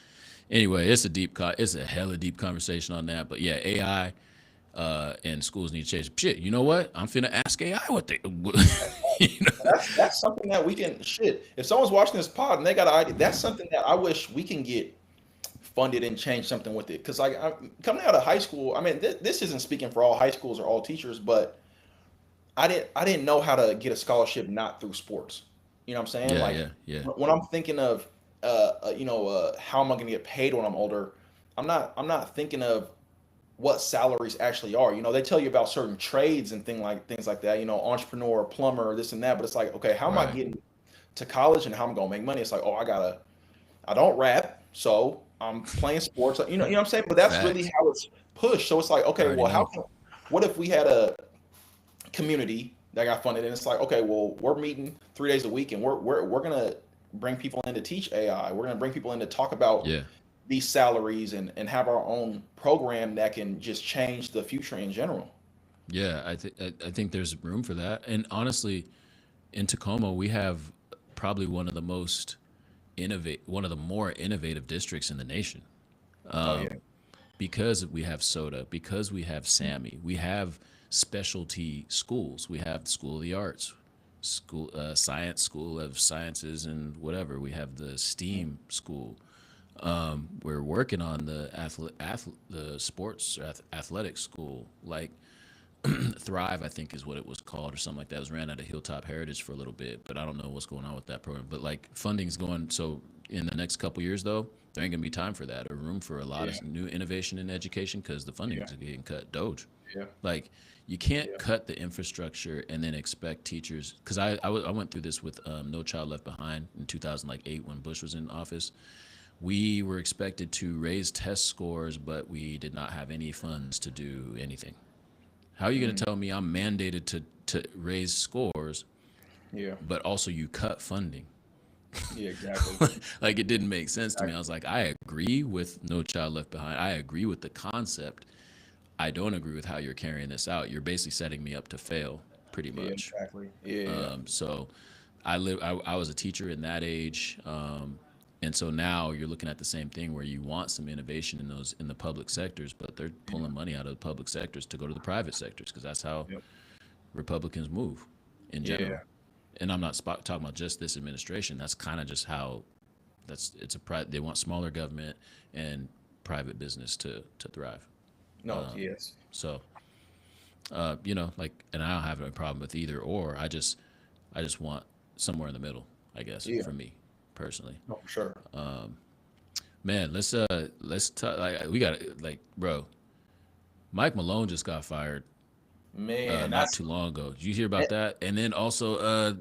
anyway, it's a hella deep conversation on that. But yeah, AI and schools need to change. Shit, you know what? I'm finna ask AI what they, That's something that we can shit. If someone's watching this pod and they got an idea, that's something that I wish we can get funded and change something with it. Because like coming out of high school, I mean, this isn't speaking for all high schools or all teachers, but I didn't know how to get a scholarship not through sports. You know what I'm saying? yeah, Like yeah, yeah, when I'm thinking of how am I going to get paid when I'm older? I'm not thinking of what salaries actually are. They tell you about certain trades and things like that. Entrepreneur, plumber, this and that. But it's like, okay, how am I Right. getting to college and how I'm gonna make money? It's like, oh, I don't rap, so I'm playing sports. You know what I'm saying? But that's really Facts. how it's pushed. So it's like, I okay, already well, know. what if we had a community that got funded, and it's like, okay, well, we're meeting 3 days a week, and we're gonna bring people in to teach AI. We're gonna bring people in to talk about Yeah. these salaries and have our own program that can just change the future in general. Yeah, I think there's room for that. And honestly, in Tacoma, we have probably one of the more innovative districts in the nation. Oh yeah, Because we have soda, because we have Sammy, we have specialty schools. We have the School of the Arts, science school of sciences and whatever. We have the STEAM school. We're working on the sports athletic school, like Thrive, I think is what it was called, or something like that. It was ran out of Hilltop Heritage for a little bit, but I don't know what's going on with that program. But like funding's going, so in the next couple years though, there ain't gonna be time for that or room for a lot yeah, of new innovation in education because the yeah, funding's getting cut. Doge, yeah, like you can't yeah. cut the infrastructure and then expect teachers. Because I went through this with No Child Left Behind in 2008 when Bush was in office. We were expected to raise test scores, but we did not have any funds to do anything. How are you going Mm, to tell me I'm mandated to raise scores, yeah, but also you cut funding? yeah, exactly, Like it didn't make sense to me. I exactly. was like, I agree with No Child Left Behind. I agree with the concept. I don't agree with how you're carrying this out. You're basically setting me up to fail, pretty Yeah, much. exactly. Yeah, yeah, So I was a teacher in that age. And so now you're looking at the same thing where you want some innovation in the public sectors, but they're yeah, pulling money out of the public sectors to go to the private sectors because that's how yep, Republicans move in yeah. general. And I'm not talking about just this administration. That's kind of just how they want smaller government and private business to thrive. No, yes, So, like, and I don't have a problem with either or. I just want somewhere in the middle, I guess, yeah, for me personally. no, for sure. Man, let's talk. Like, we got like, bro, Mike Malone just got fired Man, not too long ago. Did you hear about that? And then also,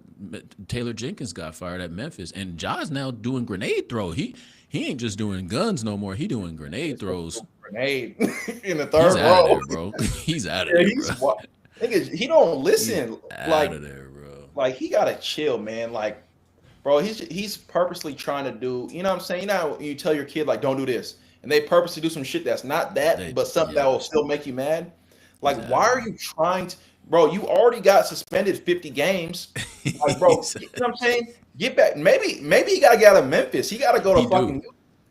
Taylor Jenkins got fired at Memphis, and Ja's now doing grenade throw. He ain't just doing guns no more. He doing grenade it's a throws. grenade in the He's third out of row. there, bro. He's out of Yeah, there, bro. nigga, he don't He's listen. out Like, of there, bro. he gotta chill, man. Like, bro, he's purposely trying to do. You know what I'm saying? You know how you tell your kid like, don't do this, and they purposely do some shit that's not that, but something that Yep. will still make you mad. He's Like, out why of are there. you trying to, bro? You already got suspended 50 games. Like, bro, He's, you know what I'm saying? Get back. Maybe he gotta get out of Memphis. He gotta go to he do. fucking.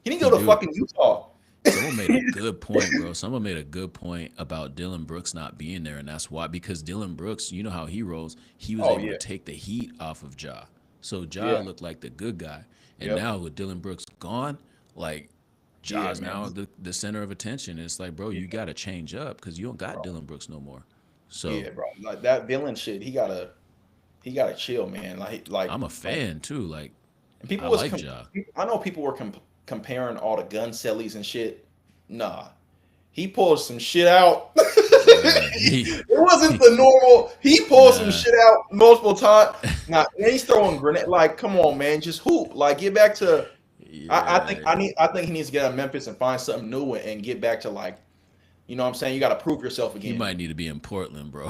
He need to He go to do. fucking Utah. Someone made a good point, bro. Someone made a good point about Dylan Brooks not being there, and that's why. Because Dylan Brooks, you know how he rolls. He was Oh able yeah, to take the heat off of Ja, so Ja yeah, looked like the good guy. And yep, now with Dylan Brooks gone, like yeah, Ja's man, now the center of attention. And it's like, bro, yeah, you got to change up because you don't got bro, Dylan Brooks no more. So yeah, bro. Like that villain shit. He gotta chill, man. I'm a Like, fan too. Like and I people was. like Ja. I know people were comparing all the gun sellies and shit. Nah, he pulled some shit out. Bruh, It wasn't the normal. He pulled some nah, shit out multiple times. Now and he's throwing grenade. Like, come on, man, just hoop. Like, get back to. I think yeah. I think he needs to get out of Memphis and find something new and get back to like, what I'm saying. You got to prove yourself He again. might need to be in Portland, bro.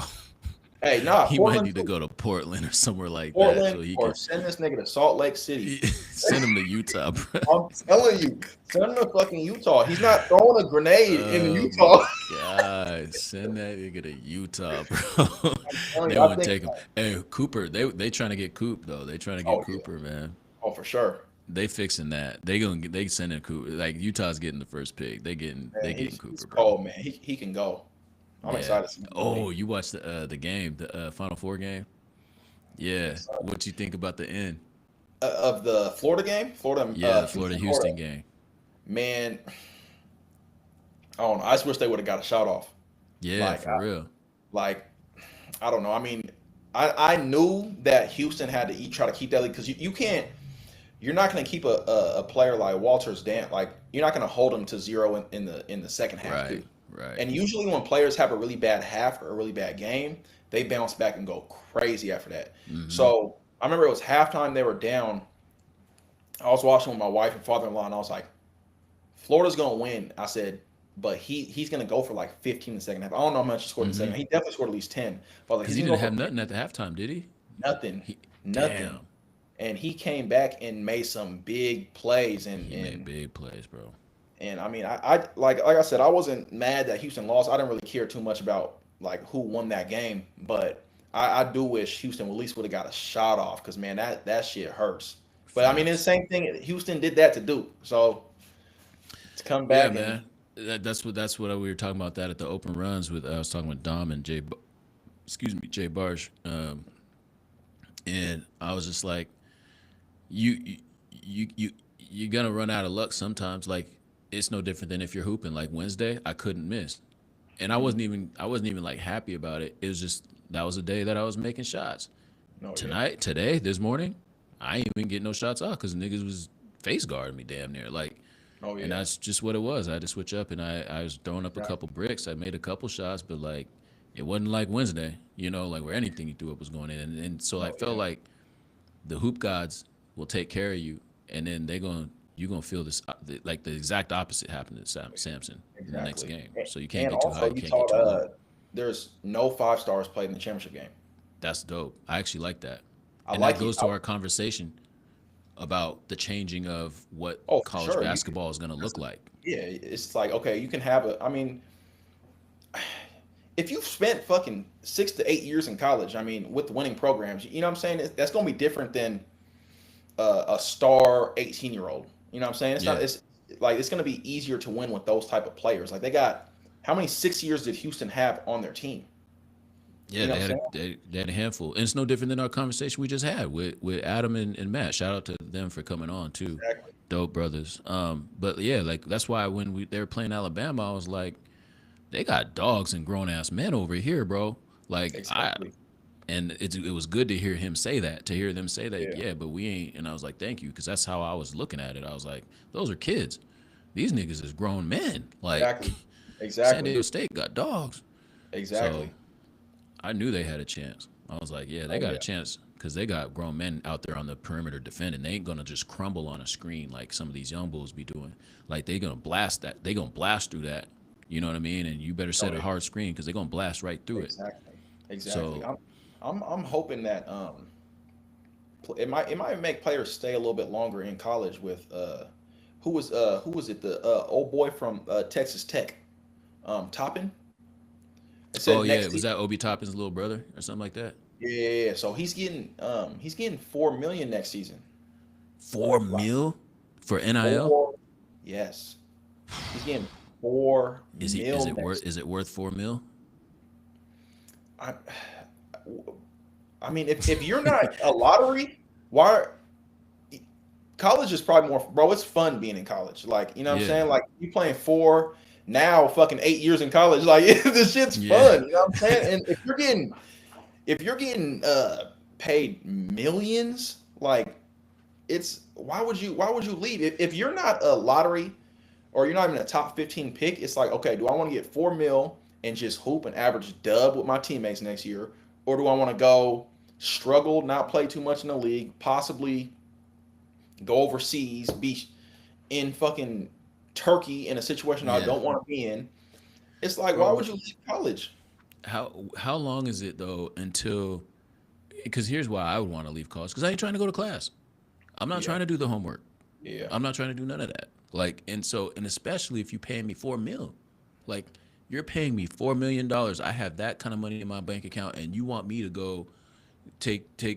Hey, nah, He might Portland need to too. go to Portland or somewhere like that Portland so he or can send this nigga to Salt Lake City. send him to Utah, bro. I'm telling you, send him to fucking Utah. He's not throwing a grenade in Oh Utah. my God. Send that nigga to Utah, bro. I'm telling They you, I won't think. take him. Hey, Cooper, they trying to get Coop though. They trying to get Oh yeah. Cooper, man. Oh for sure. They fixing that. They sending Cooper. Like Utah's getting the first pick. They Man, getting he's Cooper, bro. cold, man. He can go. I'm Yeah. excited to see him play. Oh, you watched the game, the Final Four game? Yeah. Yes, What you think about the end? of the Florida game, Florida, Yeah, the Florida Houston, Florida. Houston game. Man, I don't know. I just wish they would have got a shot off. Yeah, Like, for real. like I don't know. I mean, I knew that Houston had to try to keep that lead because you can't. you're not going to keep a player like Walters down. Like you're not going to hold him to zero in the second half too. Right, right. And usually when players have a really bad half or a really bad game, they bounce back and go crazy after that. Mm-hmm. So I remember it was halftime. They were down. I was watching with my wife and father-in-law, and I was like, Florida's going to win. I said, but he's going to go for like 15 in the second half. I don't know how much he scored in the Mm-hmm. second. He definitely scored at least 10. But like Because he's he going to didn't go have for nothing at the halftime, did he? nothing, He nothing. damn. And he came back and made some big plays and He made and big plays, bro. and I mean I like I said, I wasn't mad that Houston lost. I didn't really care too much about like who won that game, but I do wish Houston at least would have got a shot off because man that shit hurts. But I mean it's Facts. the same thing. Houston did that to Duke, so to come Yeah, back and man. That's what we were talking about that at the open runs with I was talking with Dom and excuse me, Jay Barsh. And I was just like, you you're gonna run out of luck sometimes. Like it's no different than if you're hooping. Like Wednesday, I couldn't miss, and I wasn't even like happy about it. It was just that was a day that I was making shots. no yeah Today, this morning, I ain't even get no shots off because niggas was face guarding me damn near. Like, oh and yeah that's just what it was. I had to switch up, and I was throwing up a couple exactly bricks. I made a couple shots, but like it wasn't like Wednesday, like where anything you threw up was going in. And so I no felt yeah like the hoop gods will take care of you, and then you're gonna feel this like the exact opposite happened to Samson in the next exactly. game. So you can't And get too high, also you you can't get taught too low. there's no five stars played in the championship game. That's dope. I actually like that, I and that like it. goes to our conversation about the changing of what Oh, for college sure. You can, basketball is gonna look like. yeah, it's like okay, you can have a. I mean, if you've spent fucking 6 to 8 years in college, I mean, with winning programs, you know what I'm saying? That's going to be different than a star 18-year-old. You know what I'm saying? It's not. Yeah, It's like it's going to be easier to win with those type of players. Like they got how many 6 years did Houston have on their team? yeah, You know they what I'm had saying? they had a handful, and it's no different than our conversation we just had with Adam and Matt. Shout out to them for coming on too, Exactly. dope brothers. But yeah, like that's why when they were playing Alabama, I was like, they got dogs and grown ass men over here, bro. Like I Exactly. and it was good to hear him say that, to hear them say that, Yeah. yeah, but we ain't. And I was like, thank you, because that's how I was looking at it. I was like, those are kids. These niggas is grown men. Like Exactly. San Exactly. Diego State got dogs. So Exactly. I knew they had a chance. I was like, yeah, they Oh got a yeah. chance because they got grown men out there on the perimeter defending. They ain't gonna just crumble on a screen like some of these young bulls be doing. Like they gonna blast that. They gonna blast through that. You know what I mean? And you better Oh set a yeah. hard screen because they're gonna blast right through it. Exactly. Exactly. So I'm hoping that it might make players stay a little bit longer in college with who was it the old boy from Texas Tech Toppin. It oh said yeah, next was season. that Obi Toppin's little brother or something like that? Yeah, yeah, yeah. So he's getting 4 million next season. Four Like mil for NIL? four. Yes, he's getting four Is he is mil it worth next. is it worth 4 mil? I, I mean, if you're not a lottery, why? College is probably more, bro. It's fun being in college. Like, you know what I'm Yeah, saying? Like, you playing four now, fucking 8 years in college. Like, this shit's yeah. fun. You know what I'm saying? And if you're getting paid millions, like, it's why would you leave if you're not a lottery or you're not even a top 15 pick? It's like, okay, do I want to get 4 mil and just hoop an average dub with my teammates next year, or do I want to go struggle, not play too much in the league, possibly go overseas, be in fucking Turkey in a situation I Yeah. don't want to be in. It's like, why Bro, would you leave college? how long is it though until because here's why I would want to leave college because I ain't trying to go to class. I'm not Yeah, trying to do the homework. yeah, I'm not trying to do none of that. Like, and especially if you paying me 4 mil, like you're paying me $4 million. I have that kind of money in my bank account, and you want me to go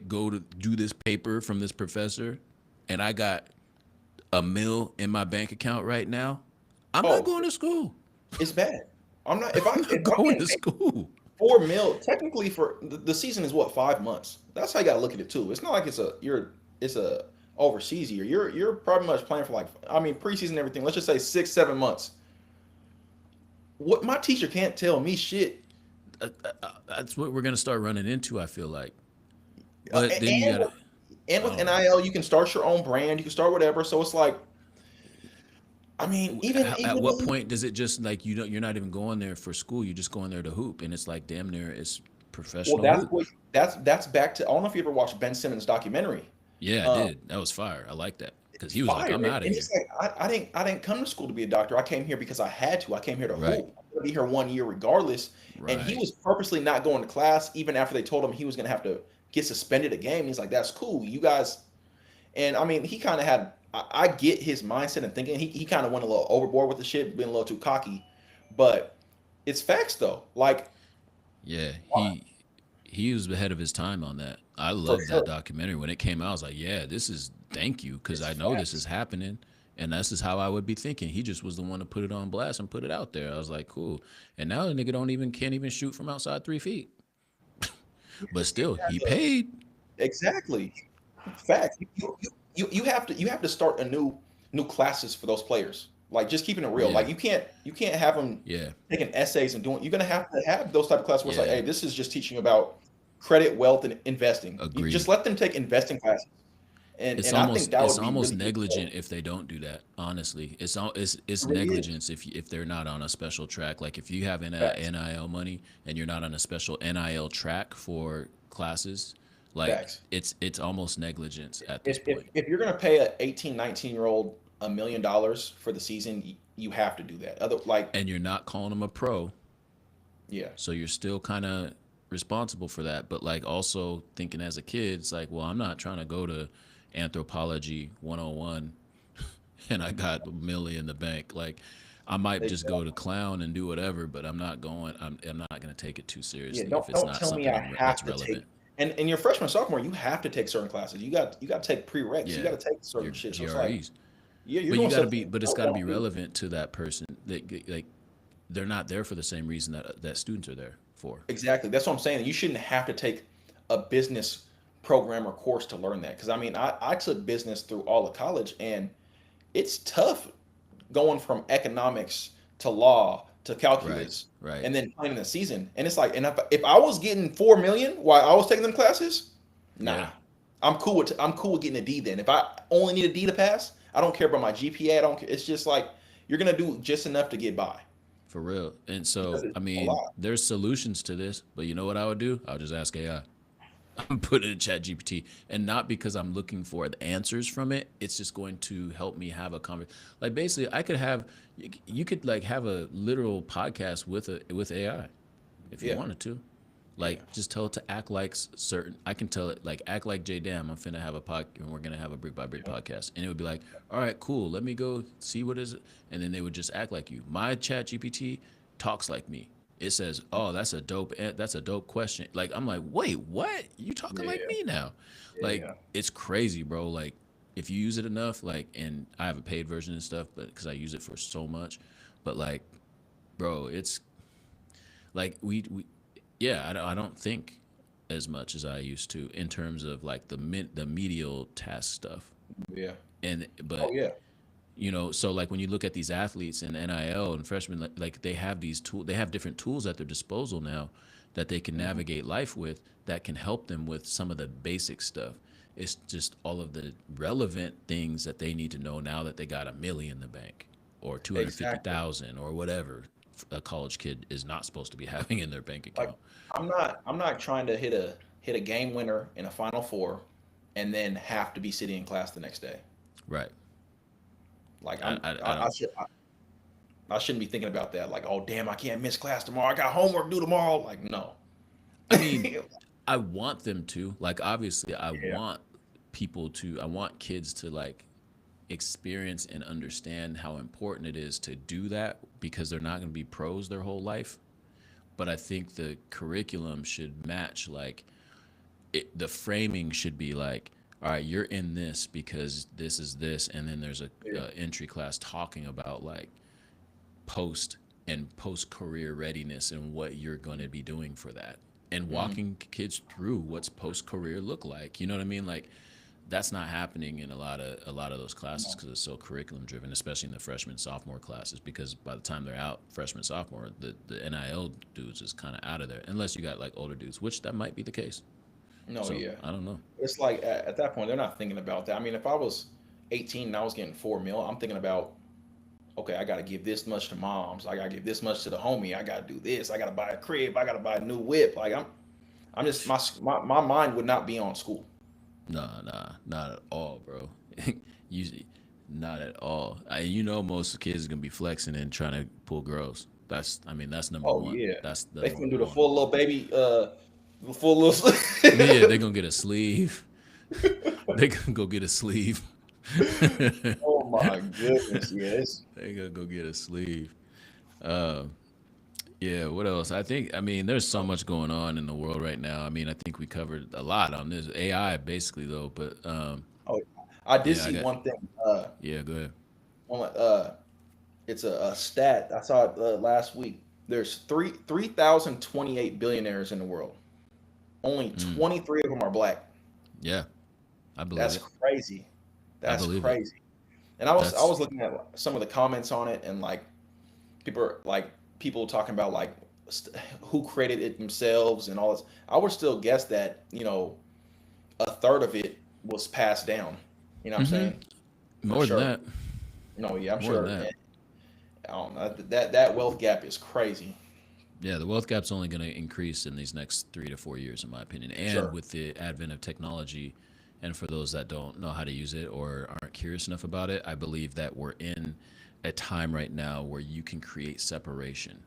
go to do this paper from this professor, and I got a mil in my bank account right now. I'm not oh, going to school. it's bad. I'm not if I'm I'm not if I'm going getting to paid school. 4 mil technically for the season is what 5 months. That's how you gotta look at it too. It's not like it's a overseas year. You're probably much playing for like I mean preseason and everything. Let's just say 6 7 months. What my teacher can't tell me shit. That's what we're gonna start running into. I feel like, but then you And gotta. And I with don't know. NIL, you can start your own brand. You can start whatever. So it's like, I mean, At even what point does it just like you don't? You're not even going there for school. You're just going there to hoop, and it's like damn near it's well, professional hoop. that's back to. I don't know if you ever watched Ben Simmons' documentary. Yeah, I Um, did. That was fire. I like that because it's he was like, fire, I'm out of and here. it's like I didn't come to school to be a doctor. I came here because I had to. I came here to Right, hoop. I'm gonna be here 1 year regardless. And he right. was purposely not going to class even after they told him he was gonna have to get suspended a game. He's like, that's cool, you guys. And I mean, he kind of had. I get his mindset and thinking. He kind of went a little overboard with the shit, being a little too cocky. But it's facts though. Like Yeah, he was ahead of his time on that. I for loved that sure, documentary when it came out. I was like, yeah, this is thank you because it's I know this is facts. happening, and this is how I would be thinking. He just was the one to put it on blast and put it out there. I was like, cool. And now the nigga don't even can't even shoot from outside 3 feet, but You still have he to paid. exactly facts. You have to start a new classes for those players. Like just keeping it real. Yeah, Like you can't have them yeah, taking essays and doing. You're gonna have to have those type of classes where it's like, yeah. hey, this is just teaching you about credit, wealth, and investing. You just Agreed. let them take investing classes, and I think that It's would be almost really good. negligent if they don't do that. Honestly, it's It really is. negligence if they're not on a special track. Like if you have Facts. NIL money and you're not on a special NIL track for classes, like Facts. it's almost negligence at this If point. if you're gonna pay a 18, 19-year old $1 million for the season, you have to do that. Other like, And you're not calling them a pro, yeah, so you're still kind of responsible for that. But like also thinking as a kid, it's like, well, I'm not trying to go to anthropology 101 and I got a million in the bank. Like, I might just go to exactly. clown and do whatever, but I'm not going. I'm not going to take it too Yeah, seriously if it's don't not tell me something I that's have to take. relevant. And in your freshman sophomore, you have to take certain classes. You got to take prereqs. You Yeah, got to take certain your shit. So it's like, GREs, yeah, you're but you doing got to stuff be. you But it's don't got to want be to do. relevant to that person. That like they're not there for the same reason that students are there for. Exactly. That's what I'm saying. You shouldn't have to take a business program or course to learn that. Because I mean, I took business through all of college, and it's tough going from economics to law to Right, calculus right. and then playing the season. And it's like, and if I was getting 4 million while I was taking them classes, nah, Yeah, I'm cool with getting a D. Then if I only need a D to pass, I don't care about my GPA. I don't care. It's just like you're gonna do just enough to get by for real. And because so, it's I a mean, lot. there's solutions to this, but you know what I would do? I'll just ask AI. I'm putting it in chat GPT, and not because I'm looking for the answers from it. It's just going to help me have a conversation. Like basically I could have you could like have a literal podcast with AI if you Yeah, wanted to. yeah, Like just tell it to act like certain. I can tell it like act like JDam. I'm finna have a pod and we're gonna have a brick by brick yeah. podcast, and it would be like, all right, cool. Let me go see what is it, and then they would just act like you. My chat GPT talks like me. It says, oh, that's a dope question. Like I'm like, wait, what? You talking like Yeah, me now? Like yeah. it's crazy, bro. Like if you use it enough, like, and I have a paid version and stuff, but because I use it for so much, but like, bro, it's like we yeah, I don't think as much as I used to in terms of like the medial task stuff. Yeah. And Oh but yeah. so like when you look at these athletes in NIL and freshmen, like they have different tools at their disposal now that they can Hmm. navigate life with that can help them with some of the basic stuff. It's just all of the relevant things that they need to know now that they got a million in the bank or Exactly. 250,000 or whatever a college kid is not supposed to be having in their bank Like account. I'm not trying to hit a game winner in a Final Four, and then have to be sitting in class the next day. Right. Like I don't. I shouldn't be thinking about that. Like, oh damn, I can't miss class tomorrow. I got homework due tomorrow. Like no. I mean, I want them to. Like, obviously, Yeah. I want kids to like experience and understand how important it is to do that because they're not going to be pros their whole life. But I think the curriculum should match, like, the framing should be like, all right, you're in this because this is this. And then there's Yeah. a entry class talking about like post and post career readiness and what you're going to be doing for that and Hmm. walking kids through what's post career look like. You know what I mean? Like that's not happening in a lot of those classes No. because it's so curriculum driven, especially in the freshman sophomore classes. Because by the time they're out freshman sophomore, the NIL dudes is kind of out of there, unless you got like older dudes, which that might be the case. No, So yeah. I don't know. It's like at that point they're not thinking about that. I mean, if I was 18 and I was getting 4 mil, I'm thinking about, okay, I got to give this much to moms. I got to give this much to the homie. I got to do this. I got to buy a crib. I got to buy a new whip. Like I'm just my mind would not be on school. Nah, nah, not at all, bro. Usually, not at all. You know, most kids are gonna be flexing and trying to pull girls. I mean, that's number Oh one. yeah, That's the they number can do the one. full little baby, the full little. Yeah, they're gonna get a sleeve. They gonna go get a sleeve. Oh my goodness, yes. They gonna go get a sleeve. Uh, yeah. What else? I mean, there's so much going on in the world right now. I mean, I think we covered a lot on this AI, basically, though. But Oh, I did yeah, I see got. one thing. Yeah, go ahead. One, it's a stat. I saw it last week. There's 3,028 billionaires in the world. Only Mm, 23 of them are black. yeah, I believe That's it. crazy. I That's believe it. crazy. And I That's was looking at some of the comments on it, and like people talking about like who created it themselves and all this. I would still guess that a third of it was passed down. You know what I'm hmm saying? I'm more than sure. that. No, yeah, I'm More than sure. that. I don't know, that wealth gap is crazy. Yeah, the wealth gap's only going to increase in these next 3 to 4 years, in my opinion. And Sure. with the advent of technology, and for those that don't know how to use it or aren't curious enough about it, I believe that we're in a time right now where you can create separation.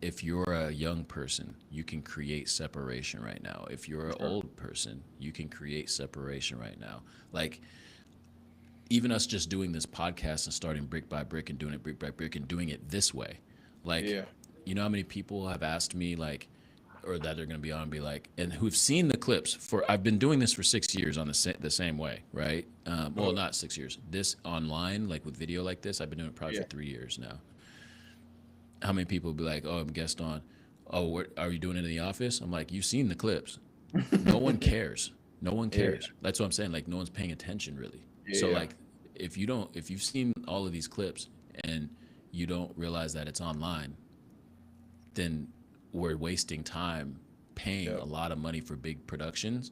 If you're a young person, you can create separation right now. If you're an Sure. old person, you can create separation right now. Like, even us just doing this podcast and starting brick by brick and doing it brick by brick and doing it this way, like, Yeah. you know how many people have asked me, like, or that they're going to be on and be like, and who've seen the clips for, I've been doing this for 6 years on the same way, right? Well, Uh, not 6 years. This online, like with video like this, I've been doing it probably for yeah. 3 years now. How many people will be like, oh, I'm guest on. Oh, what are you doing it in the office? I'm like, you've seen the clips. No one cares. No one Yeah. cares. That's what I'm saying. Like, no one's paying attention really. So Yeah. like, if you've seen all of these clips and you don't realize that it's online, then we're wasting time paying Yeah. a lot of money for big productions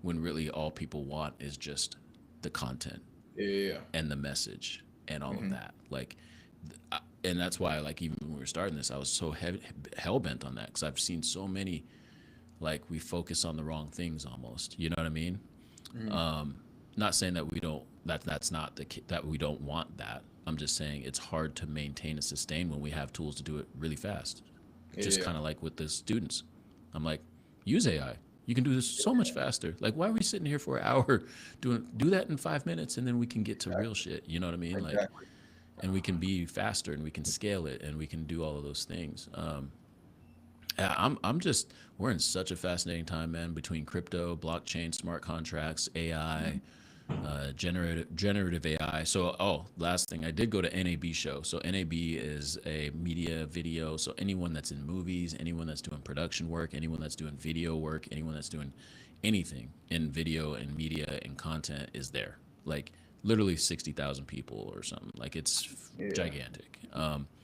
when really all people want is just the content Yeah. and the message and all of Hmm. that. Like, and that's why, like, even when we were starting this, I was so hell bent on that because I've seen so many, like, we focus on the wrong things almost. You know what I mean? Hmm. Not saying that we don't, that's not that we don't want that. I'm just saying it's hard to maintain and sustain when we have tools to do it really fast. Just Yeah. kind of like with the students. I'm like, use AI. You can do this so much faster. Like, why are we sitting here for an hour do that in 5 minutes and then we can get to real Exactly. shit. You know what I mean? Like, Exactly. and we can be faster and we can scale it and we can do all of those things. Yeah, I'm just we're in such a fascinating time, man, between crypto, blockchain, smart contracts, AI, generative AI. So, oh, last thing, I did go to NAB show. So NAB is a media video. So anyone that's in movies, anyone that's doing production work, anyone that's doing video work, anyone that's doing anything in video and media and content is there. Like literally 60,000 people or something. Like it's Yeah. gigantic.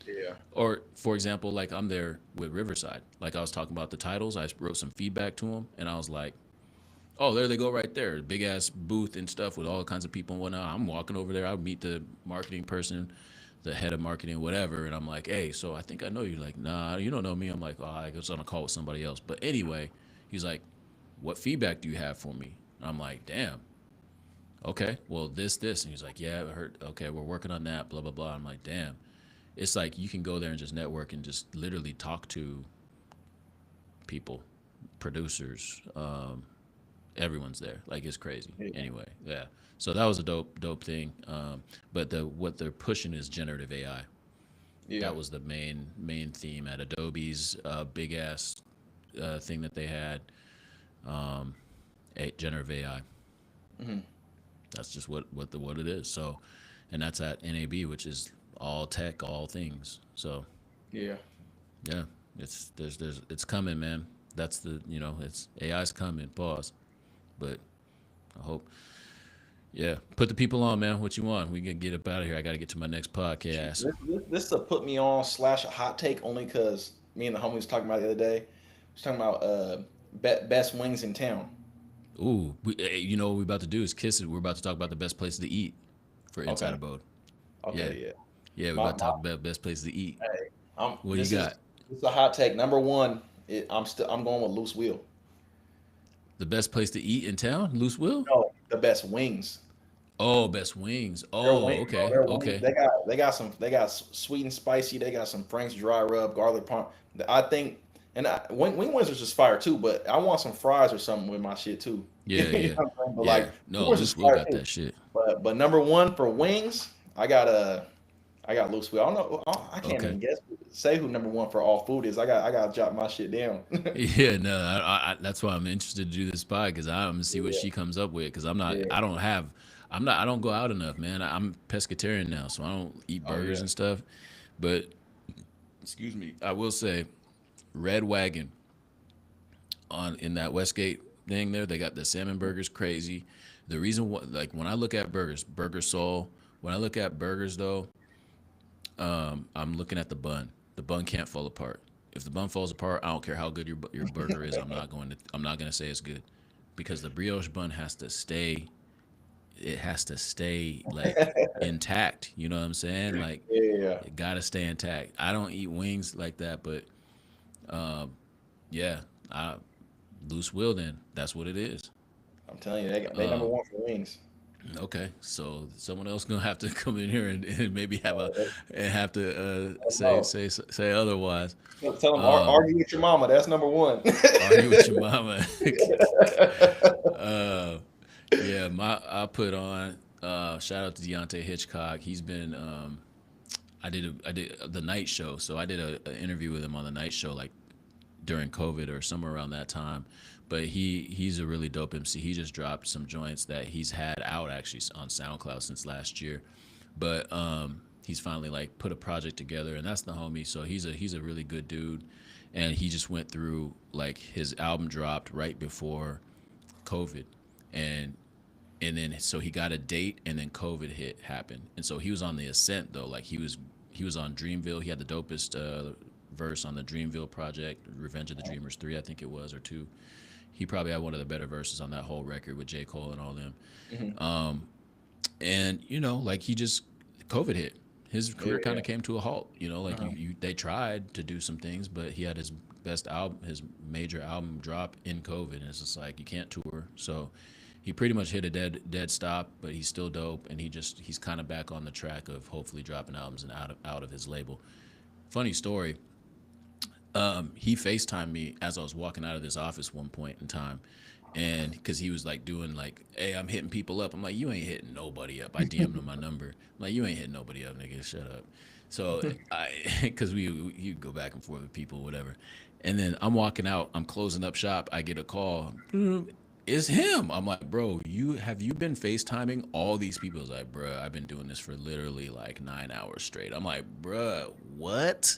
Yeah. Or for example, like I'm there with Riverside. Like I was talking about the titles, I wrote some feedback to them, and I was like, "Oh, there they go, right there, big ass booth and stuff with all kinds of people and whatnot." I'm walking over there. I meet the marketing person, the head of marketing, whatever, and I'm like, "Hey, so I think I know you." Like, "Nah, you don't know me." I'm like, "Oh, I was on a call with somebody else." But anyway, he's like, "What feedback do you have for me?" I'm like, "Damn, okay, well, this," and he's like, "Yeah, I heard. Okay, we're working on that. Blah blah blah." I'm like, "Damn." It's like you can go there and just network and just literally talk to people, producers, everyone's there. Like it's crazy. Yeah. Anyway, yeah. So that was a dope thing. But what they're pushing is generative AI. Yeah. That was the main theme at Adobe's big ass thing that they had. Generative AI. Hmm. That's just what it is. So, and that's at NAB, which is all tech, all things. So Yeah. yeah, it's coming, man. That's the it's AI's coming. Pause. But I hope. Yeah, put the people on, man. What you want? We can get up out of here. I got to get to my next podcast. This a put me on slash a hot take only because me and the homie was talking about it the other day. Was talking about best wings in town. Ooh, you know what we're about to do is kiss it. We're about to talk about the best places to eat for Inside Okay. Abode. Yeah, Okay. Yeah. yeah, we're about to My talk about best places to eat. hey, What do you this is got? a hot take. Number one, I'm going with loose wheel. The best place to eat in town? Loose Will? No, the best wings. Oh, best wings. Their Oh, wing, bro. okay, Their wings. okay. They got sweet and spicy. They got some Frank's dry rub, garlic parm. I think, wing wings are just fire too. But I want some fries or something with my shit too. Yeah, You yeah, know what I'm saying? But like yeah. wing No, wings is Loose Will fire got too. that shit. But number one for wings, I got loose wheel. I don't know. I can't Okay. even say who number one for all food is. I got to jot my shit down. Yeah, no, that's why I'm interested to do this spot because I'm gonna see what Yeah, she comes up with. Because I'm not, yeah. I don't have, I'm not, I don't go out enough, man. I'm pescatarian now, so I don't eat Oh burgers yeah. and stuff. But excuse me, I will say, Red Wagon on in that Westgate thing there, they got the salmon burgers crazy. The reason what, like when I look at burgers, Burger Soul. When I look at burgers though, I'm looking at the bun. The bun can't fall apart. If the bun falls apart, I don't care how good your burger is. I'm not going to say it's good because the brioche bun has to stay. It has to stay like intact. You know what I'm saying? Like Yeah. it got to stay intact. I don't eat wings like that, but yeah, I loose will. Then that's what it is. I'm telling you, they number one for wings. Okay, so someone else gonna have to come in here and maybe have a Uh, and have to no. say otherwise. Tell them argue with your mama. That's number one. Argue with your mama. uh, yeah, I put on. Shout out to Deontay Hitchcock. He's been. I did the night show, so I did an interview with him on the night show, like during COVID or somewhere around that time. But he's a really dope MC. He just dropped some joints that he's had out actually on SoundCloud since last year. But he's finally like put a project together, and that's the homie. So he's a really good dude, and he just went through like his album dropped right before COVID, and then so he got a date, and then COVID happened, and so he was on the ascent though. Like he was on Dreamville. He had the dopest verse on the Dreamville project, Revenge of the Dreamers 3, I think it was, or 2. He probably had one of the better verses on that whole record with J. Cole and all them. Mhm. And you know, like he just COVID hit. His career kind Yeah. of came to a halt. You know, like Uh-huh. you they tried to do some things, but he had his best album, his major album drop in COVID, and it's just like you can't tour. So he pretty much hit a dead stop, but he's still dope, and he's kind of back on the track of hopefully dropping albums and out of his label. Funny story. He FaceTimed me as I was walking out of this office one point in time. And because he was like doing like, hey, I'm hitting people up. I'm like, you ain't hitting nobody up. I DM'd him my number. I'm like, you ain't hitting nobody up, nigga. Shut up. So I, because you go back and forth with people, whatever. And then I'm walking out. I'm closing up shop. I get a call. It's him. I'm like, bro, you been FaceTiming all these people? He's like, bro, I've been doing this for literally like 9 hours straight. I'm like, bro, what?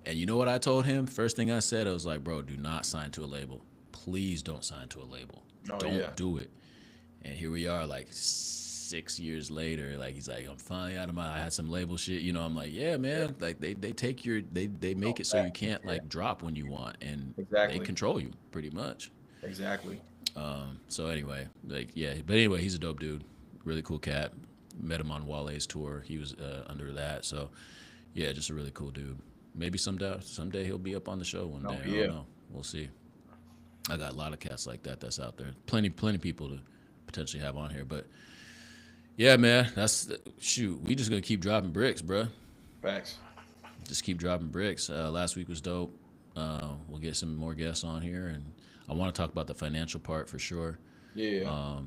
And you know what I told him? First thing I said, I was like, bro, do not sign to a label. Please don't sign to a label. Oh yeah. Don't do it. And here we are, like 6 years later. Like he's like, I'm finally out of I had some label shit. You know, I'm like, yeah, Yeah. man. Like they take they make Oh, it so you facts. can't Yeah. like drop when you want, and they Exactly. control you pretty much. Exactly. So anyway, like yeah, but anyway, he's a dope dude. Really cool cat. Met him on Wale's tour. He was under that. So yeah, just a really cool dude. Maybe someday he'll be up on the show one No. day. I don't Yeah. know. We'll see. I got a lot of cats like that that's out there. Plenty people to potentially have on here. But yeah, man, that's shoot. We just gonna keep dropping bricks, bruh. Facts. Just keep dropping bricks. Last week was dope. We'll get some more guests on here, and I want to talk about the financial part for sure. Yeah.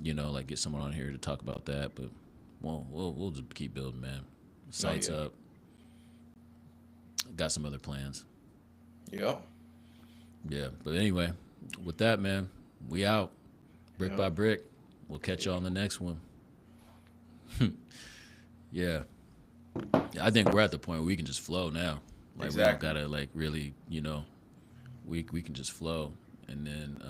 You know, like get someone on here to talk about that. But we'll just keep building, man. No. Sites Yeah. up. Got some other plans. Yep. Yeah, but anyway, with that, man, we out brick Yep. by brick. We'll catch you on the next one. Yeah, I think we're at the point where we can just flow now. Like we don't Exactly. gotta like really, you know, we can just flow, and then